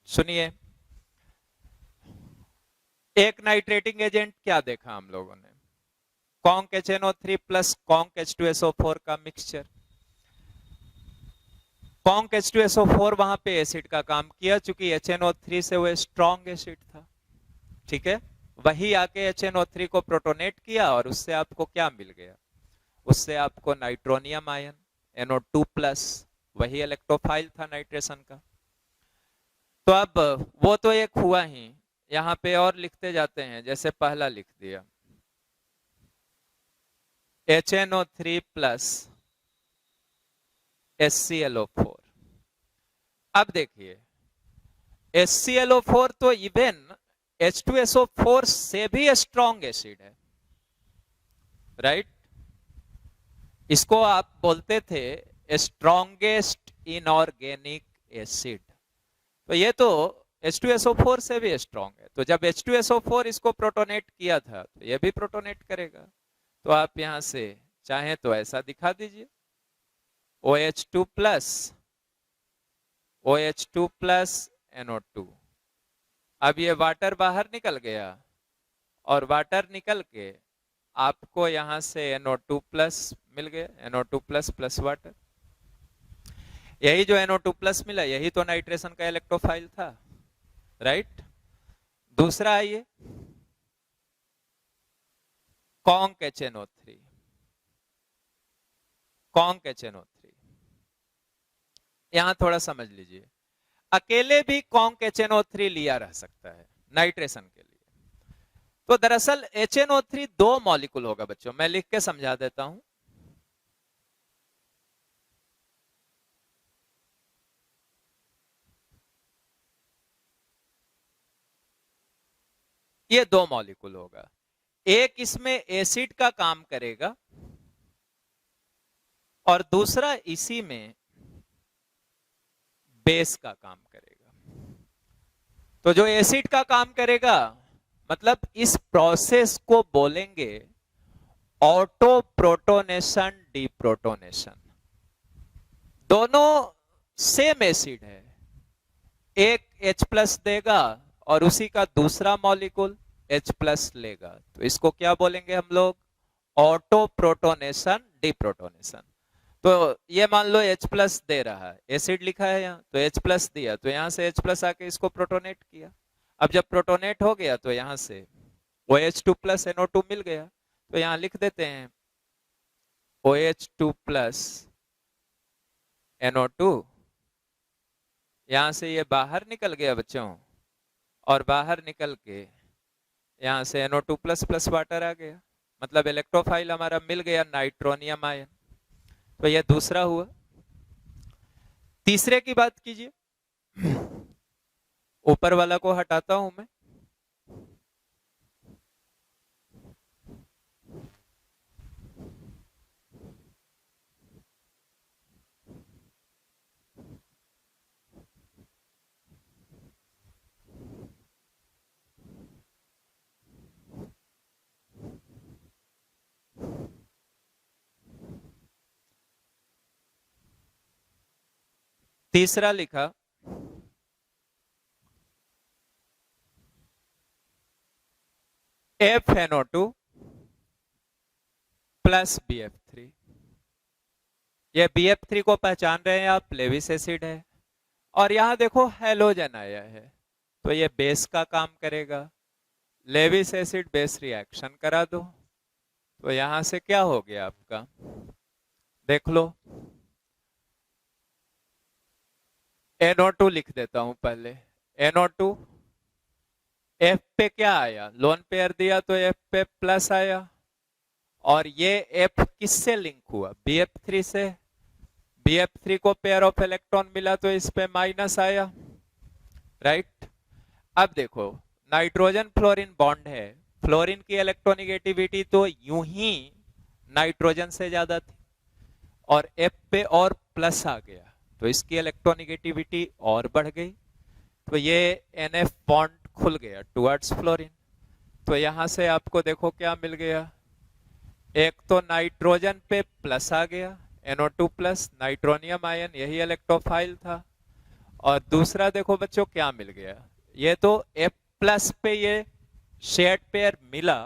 सुनिए, एक नाइट्रेटिंग एजेंट क्या देखा हम लोगों ने, conc HNO3 plus conc H2SO4 का मिक्सचर। कॉन्क H2SO4 वहां पे एसिड का काम किया, चूंकि HNO3 से वो स्ट्रॉन्ग एसिड था, ठीक है। वही आके HNO3 को प्रोटोनेट किया और उससे आपको क्या मिल गया, उससे आपको नाइट्रोनियम आयन NO2 प्लस, वही इलेक्ट्रोफाइल था नाइट्रेशन का। तो अब वो तो एक हुआ ही, यहां पे और लिखते जाते हैं। जैसे पहला लिख दिया HNO3 प्लस HClO4। अब देखिए HClO4 तो इवन H2SO4 से भी स्ट्रॉन्ग एसिड है, राइट। इसको आप बोलते थे स्ट्रॉन्गेस्ट इनऑर्गेनिक एसिड। तो ये तो H2SO4 से भी स्ट्रॉन्ग है। तो जब H2SO4 इसको प्रोटोनेट किया था तो ये भी प्रोटोनेट करेगा। तो आप यहां से चाहें तो ऐसा दिखा दीजिए, OH2 प्लस NO2। अब ये वाटर बाहर निकल गया और वाटर निकल के आपको यहां से NO2 प्लस मिल गया, NO2 प्लस प्लस वाटर। यही जो NO2 प्लस मिला यही तो नाइट्रेशन का इलेक्ट्रोफाइल था, राइट। दूसरा आइए, कॉन्क HNO3। कॉन्क HNO3 यहां थोड़ा समझ लीजिए, अकेले भी कॉन्क HNO3 लिया रह सकता है नाइट्रेशन के लिए। तो दरअसल HNO3 दो मॉलिक्यूल होगा बच्चों, मैं लिख के समझा देता हूं। ये दो मॉलिक्यूल होगा, एक इसमें एसिड का काम करेगा और दूसरा इसी में बेस का काम करेगा। तो जो एसिड का काम करेगा मतलब इस प्रोसेस को बोलेंगे ऑटो प्रोटोनेशन डीप्रोटोनेशन। दोनों सेम एसिड है, एक H प्लस देगा और उसी का दूसरा मॉलिक्यूल H प्लस लेगा। तो इसको क्या बोलेंगे हम लोग, ऑटो प्रोटोनेशन डीप्रोटोनेशन। तो ये मान लो H प्लस दे रहा है, एसिड लिखा है यहाँ, तो H प्लस दिया, तो यहां से H प्लस आके इसको प्रोटोनेट किया। अब जब प्रोटोनेट हो गया तो यहां से OH2 प्लस NO2 मिल गया। तो यहां लिख देते हैं OH2 प्लस NO2। यहां से ये बाहर निकल गया बच्चों, और बाहर निकल के यहां से NO2 प्लस प्लस वाटर आ गया, मतलब इलेक्ट्रोफाइल हमारा मिल गया नाइट्रोनियम आयन। तो ये दूसरा हुआ। तीसरे की बात कीजिए, ऊपर वाला को हटाता हूं मैं, तीसरा लिखा FNO2 प्लस BF3। ये BF3 को पहचान रहे हैं आप, लेविस एसिड है, और यहां देखो हेलोजन आया है, तो ये बेस का काम करेगा। लेविस एसिड बेस रिएक्शन करा दो, तो यहां से क्या हो गया आपका, देख लो। NO2 लिख देता हूं पहले। NO2 F पे क्या आया, लोन पेयर दिया तो F पे प्लस आया, और ये F किससे लिंक हुआ, BF3 से। BF3 को पेयर ऑफ इलेक्ट्रॉन मिला तो इस पे माइनस आया, राइट। अब देखो नाइट्रोजन फ्लोरीन बॉन्ड है, फ्लोरीन की इलेक्ट्रोनिगेटिविटी तो यूं ही नाइट्रोजन से ज्यादा थी, और F पे और प्लस आ गया तो इसकी इलेक्ट्रोनिगेटिविटी और बढ़ गई, तो ये NF बॉन्ड खुल गया टुवर्ड्स फ्लोरीन। तो यहां से आपको देखो क्या मिल गया, एक तो नाइट्रोजन पे प्लस आ गया, NO2 प्लस, नाइट्रोनियम आयन यही इलेक्ट्रोफाइल था, और दूसरा देखो बच्चों क्या मिल गया, ये तो F प्लस पे ये शेयर्ड पेयर मिला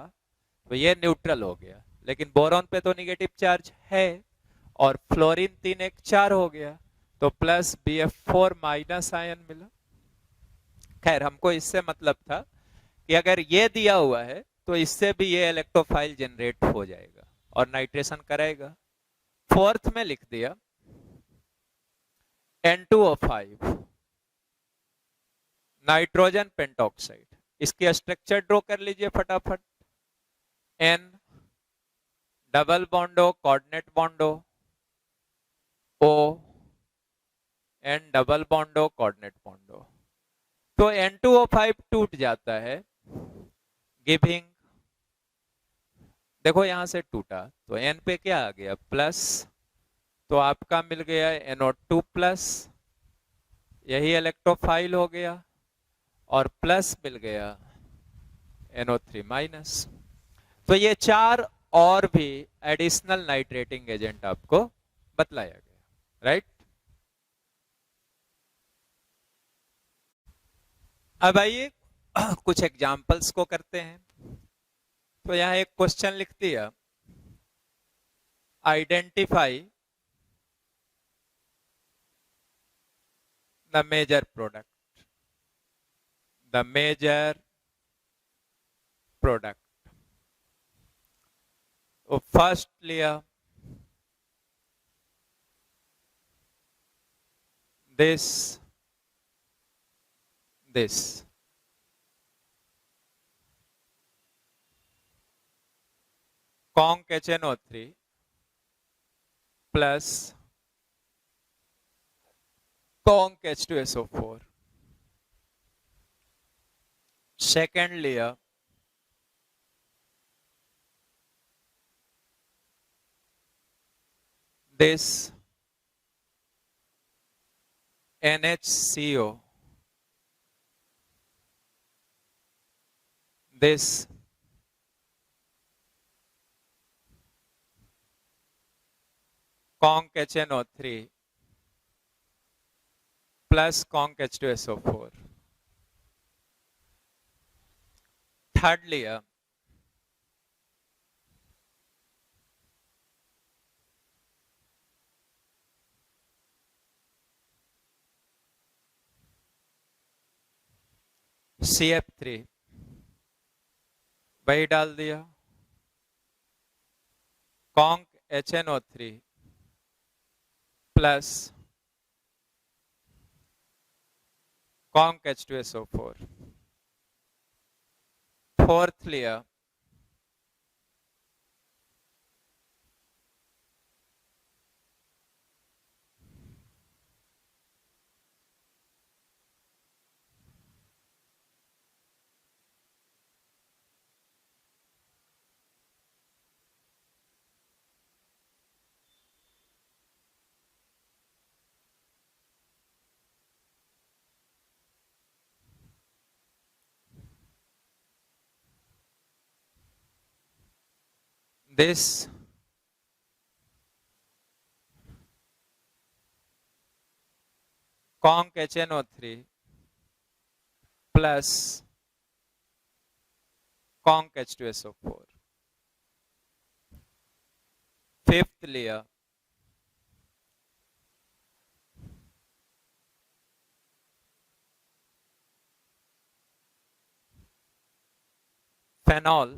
तो ये न्यूट्रल हो गया, लेकिन बोरॉन पे तो निगेटिव चार्ज है, और फ्लोरीन 3 1 4 हो गया, तो प्लस BF4 माइनस आयन मिला। खैर हमको इससे मतलब था कि अगर ये दिया हुआ है तो इससे भी ये इलेक्ट्रोफाइल जनरेट हो जाएगा और नाइट्रेशन कराएगा। फोर्थ में लिख दिया N2O5 नाइट्रोजन पेंटॉक्साइड, इसकी स्ट्रक्चर ड्रॉ कर लीजिए फटाफट। N डबल बॉन्डो कोऑर्डिनेट बॉन्डो, O N डबल बॉन्डो कोऑर्डिनेट बॉन्डो, तो N2O5 टूट जाता है, गिविंग, देखो यहां से टूटा तो N पे क्या आ गया प्लस, तो आपका मिल गया NO2 प्लस, यही इलेक्ट्रोफाइल हो गया, और प्लस मिल गया NO3 माइनस। तो ये 4 और भी एडिशनल नाइट्रेटिंग एजेंट आपको बतलाया गया, राइट। अब आइए कुछ एग्जाम्पल्स को करते हैं। तो यहां एक क्वेश्चन लिख दिया, identify the major product, the major product. तो फर्स्ट लिया this this, conc HNO3 plus conc H2SO4। Second लिया this NHCO, this conc HNO3 plus conc H2SO4। Third लिया CF3, वही डाल दिया, conc HNO3 plus conc H2SO4। Fourth लिया this conc HNO3 plus conc H2SO4। Fifth layer phenol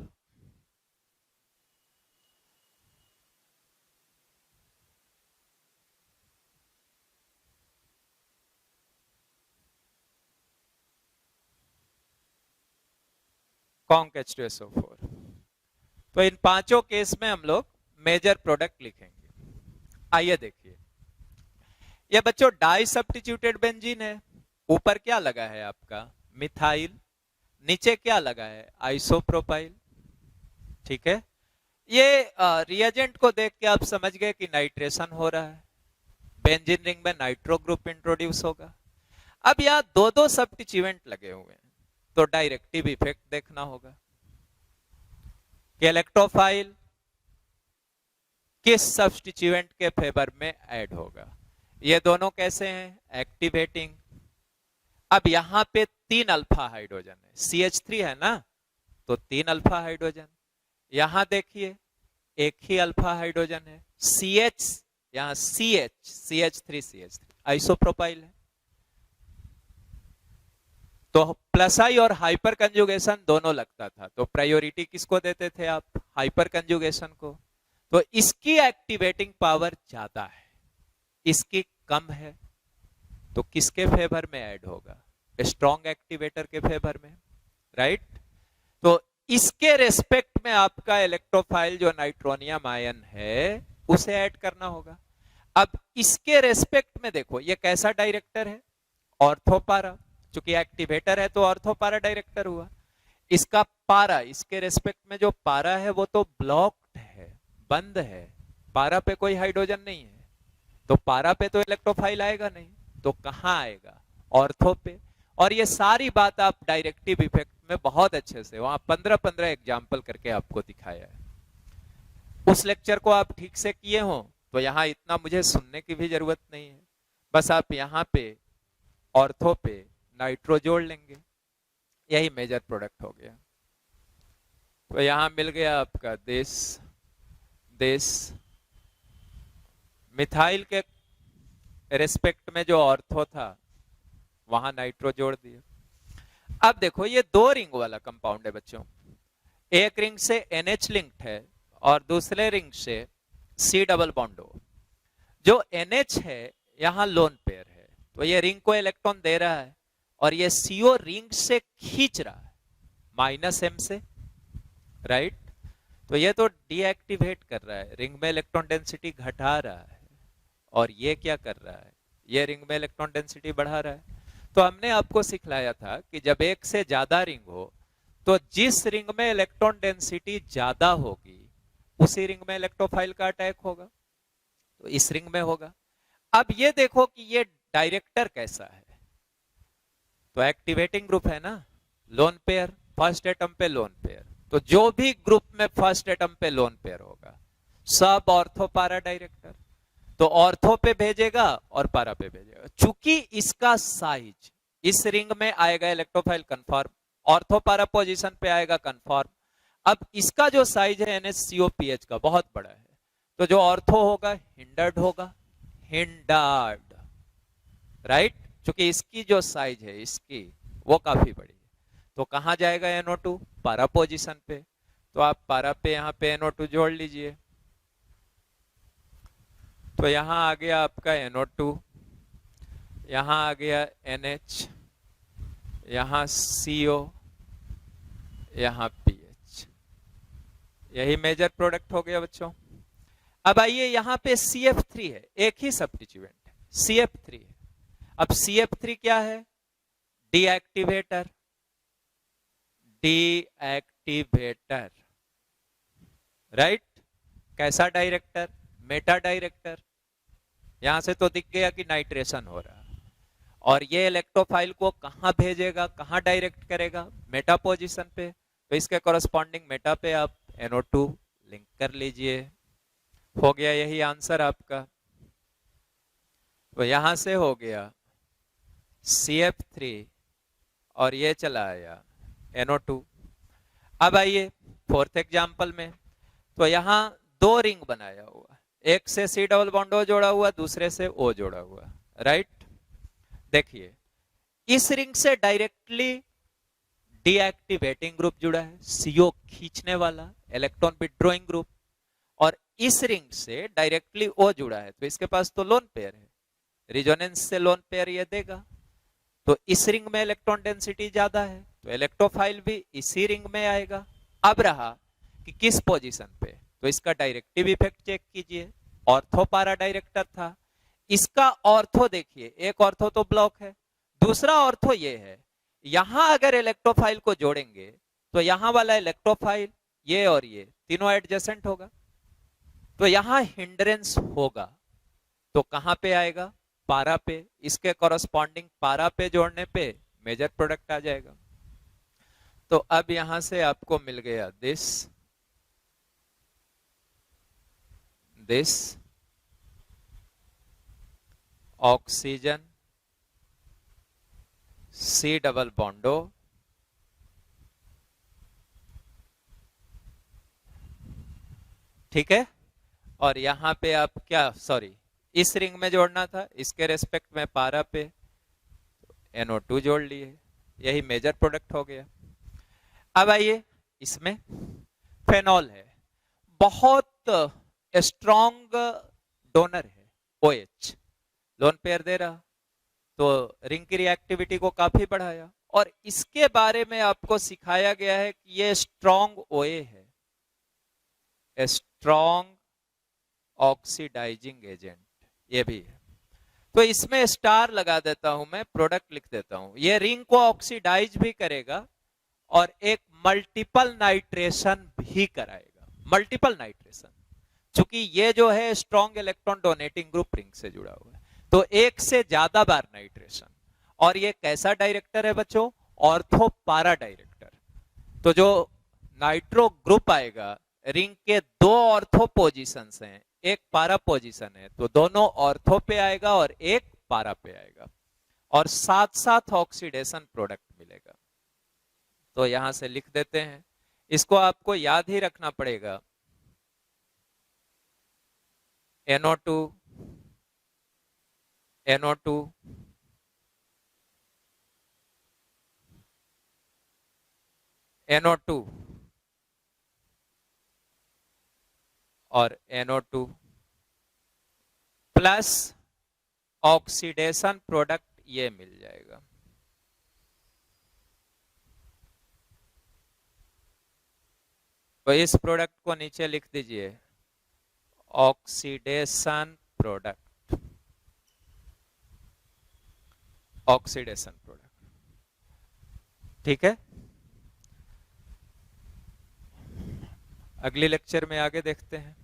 conc H2SO4। तो इन पांचों केस में हम लोग मेजर प्रोडक्ट लिखेंगे। आइए देखिए, ये बच्चों डाई सब्स्टिट्यूटेड बेंजीन है। ऊपर क्या लगा है आपका मिथाइल, नीचे क्या लगा है आइसोप्रोपाइल। ठीक है, ये रिएजेंट को देख के आप समझ गए कि नाइट्रेशन हो रहा है, बेंजीन रिंग में नाइट्रो ग्रुप इंट्रोड्यूस होगा। अब यहाँ दो दो सब्स्टिट्यूएंट लगे हुए हैं, तो डायरेक्टिव इफेक्ट देखना होगा कि इलेक्ट्रोफाइल किस सब्स्टिट्यूएंट के फेवर में ऐड होगा। ये दोनों कैसे हैं एक्टिवेटिंग। अब यहां पे 3 अल्फा हाइड्रोजन है, CH3 है ना, तो 3 अल्फा हाइड्रोजन। यहां देखिए एक ही अल्फा हाइड्रोजन है, CH, यहां CH3 आइसोप्रोपाइल है। तो प्लस आई और हाइपर कंजुगेशन दोनों लगता था, तो प्रायोरिटी किसको देते थे आप हाइपर कंजुगेशन को। तो इसकी एक्टिवेटिंग पावर ज्यादा है, इसकी कम है, तो किसके फेवर में ऐड होगा स्ट्रॉन्ग एक्टिवेटर के फेवर में, राइट। तो इसके रेस्पेक्ट में आपका इलेक्ट्रोफाइल जो नाइट्रोनियम आयन है उसे ऐड करना होगा। अब इसके रेस्पेक्ट में देखो ये कैसा डायरेक्टर है ऑर्थोपारा, चूंकि एक्टिवेटर है तो ऑर्थोपारा डायरेक्टर हुआ। इसका पारा, इसके रेस्पेक्ट में जो पारा है वो तो ब्लॉक्ड है, बंद है, पारा पे कोई हाइड्रोजन नहीं है, तो पारा पे तो इलेक्ट्रोफाइल आएगा नहीं, तो कहां आएगा ऑर्थो पे। और ये सारी बात आप डायरेक्टिव इफेक्ट में बहुत अच्छे से वहां 15-15 एग्जाम्पल करके आपको दिखाया है। उस लेक्चर को आप ठीक से किए हो तो यहां इतना मुझे सुनने की भी जरूरत नहीं है, बस आप यहां पे ऑर्थो पे नाइट्रो जोड़ लेंगे, यही मेजर प्रोडक्ट हो गया। तो यहां मिल गया आपका देश मिथाइल के रेस्पेक्ट में जो ऑर्थो था वहां नाइट्रो जोड़ दिया। अब देखो ये 2 रिंग वाला कंपाउंड है बच्चों, एक रिंग से NH लिंक्ड है और दूसरे रिंग से C डबल बॉन्ड O। जो NH है यहां लोन पेयर है, तो ये रिंग को इलेक्ट्रॉन दे रहा है और ये CO रिंग से खींच रहा है -M से, राइट। तो ये तो डीएक्टिवेट कर रहा है, रिंग में इलेक्ट्रॉन डेंसिटी घटा रहा है, और ये क्या कर रहा है ये रिंग में इलेक्ट्रॉन डेंसिटी बढ़ा रहा है। तो हमने आपको सिखलाया था कि जब एक से ज्यादा रिंग हो तो जिस रिंग में इलेक्ट्रॉन डेंसिटी ज्यादा होगी उसी रिंग में इलेक्ट्रोफाइल का अटैक होगा, तो इस रिंग में होगा। अब ये देखो कि ये डायरेक्टर कैसा है, तो एक्टिवेटिंग ग्रुप है ना, लोन पेयर, फर्स्ट एटम पे लोन पेयर, तो जो भी ग्रुप में फर्स्ट एटम पे लोन पेयर होगा सब ऑर्थो पारा डायरेक्टर, तो ऑर्थो पे भेजेगा और पारा पे भेजेगा। चूंकि इसका साइज इस रिंग में आएगा इलेक्ट्रोफाइल कंफर्म, ऑर्थो पारा पोजीशन पे आएगा कंफर्म। अब इसका जो साइज है NHCOPH का बहुत बड़ा है, तो जो ऑर्थो होगा हिंडर्ड होगा, हिंडर्ड, राइट। चूंकि इसकी जो साइज है इसकी वो काफी बड़ी है, तो कहां जाएगा NO2 पारा पोजीशन पे, तो आप पारा पे यहां पे NO2 जोड़ लीजिए। तो यहां आ गया आपका NO2, यहां आ गया NH, यहां CO, यहां PH, यही मेजर प्रोडक्ट हो गया बच्चों। अब आइए यहां पे CF3 है, एक ही सब्स्टिट्यूएंट है CF3 है। अब CF3 क्या है डीएक्टिवेटर, डीएक्टिवेटर, राइट। कैसा डायरेक्टर मेटा डायरेक्टर, यहां से तो दिख गया कि नाइट्रेशन हो रहा है, और ये इलेक्ट्रोफाइल को कहां भेजेगा कहां डायरेक्ट करेगा मेटा पोजीशन पे, तो इसके कॉरस्पॉन्डिंग मेटा पे आप NO2 लिंक कर लीजिए, हो गया यही आंसर आपका। तो यहां से हो गया CF3 और ये चला आया NO2। अब आइए फोर्थ एग्जाम्पल में, तो यहां दो रिंग बनाया हुआ, एक से C डबल बॉन्ड O जोड़ा हुआ, दूसरे से O जोड़ा हुआ, राइट। देखिए इस रिंग से डायरेक्टली डीएक्टिवेटिंग ग्रुप जुड़ा है, CO खींचने वाला इलेक्ट्रॉन विथड्रॉइंग ग्रुप, और इस रिंग से डायरेक्टली O जुड़ा है, तो इसके पास तो लोन पेयर है, रिजोनेंस से लोन पेयर ये देगा। तो इस रिंग में इलेक्ट्रॉन डेंसिटी ज्यादा है, तो इलेक्ट्रोफाइल भी इसी रिंग में आएगा। अब रहा कि किस पोजीशन पे, तो इसका डायरेक्टिव इफेक्ट चेक कीजिए, ऑर्थो पारा डायरेक्टर था, इसका ऑर्थो देखिए, एक ऑर्थो तो ब्लॉक है, दूसरा ऑर्थो ये है। यहां अगर इलेक्ट्रोफाइल को जोड़ेंगे तो यहां वाला इलेक्ट्रोफाइल ये और ये तीनों एडजेसेंट होगा, तो यहां हिंड्रेंस होगा, तो कहां पे आएगा, पारा पे, इसके कॉरस्पॉन्डिंग पारा पे जोड़ने पे मेजर प्रोडक्ट आ जाएगा। तो अब यहां से आपको मिल गया this oxygen C double bond O, ठीक है। और यहां पे आप क्या, सॉरी इस रिंग में जोड़ना था, इसके रेस्पेक्ट में पारा पे NO2 जोड़ लिए, यही मेजर प्रोडक्ट हो गया। अब आइए इसमें फेनॉल है, बहुत स्ट्रॉन्ग डोनर है, OH लोन पेयर दे रहा, तो रिंग की रिएक्टिविटी को काफी बढ़ाया, और इसके बारे में आपको सिखाया गया है कि ये स्ट्रॉन्ग OA है, स्ट्रॉन्ग ऑक्सीडाइजिंग एजेंट, ये भी है। तो इसमें स्टार लगा देता हूं मैं, प्रोडक्ट लिख देता हूं, ये रिंग को ऑक्सीडाइज भी करेगा और एक मल्टीपल नाइट्रेशन भी कराएगा, मल्टीपल नाइट्रेशन, क्योंकि ये जो है strong electron donating group ring से जुड़ा हुआ है, तो एक से ज्यादा बार नाइट्रेशन। और ये कैसा डायरेक्टर है बच्चों, ऑर्थो पारा डायरेक्टर। तो जो नाइट्रो ग्रुप आएगा, रिंग के दो ऑर्थो पोजीशंस हैं, एक पारा पोजीशन है, तो दोनों ऑर्थो पे आएगा और एक पारा पे आएगा, और साथ साथ ऑक्सीडेशन प्रोडक्ट मिलेगा। तो यहां से लिख देते हैं, इसको आपको याद ही रखना पड़ेगा, NO2 NO2 NO2 और NO2 प्लस ऑक्सीडेशन प्रोडक्ट ये मिल जाएगा। तो इस प्रोडक्ट को नीचे लिख दीजिए, ऑक्सीडेशन प्रोडक्ट, ऑक्सीडेशन प्रोडक्ट, ठीक है। अगले लेक्चर में आगे देखते हैं।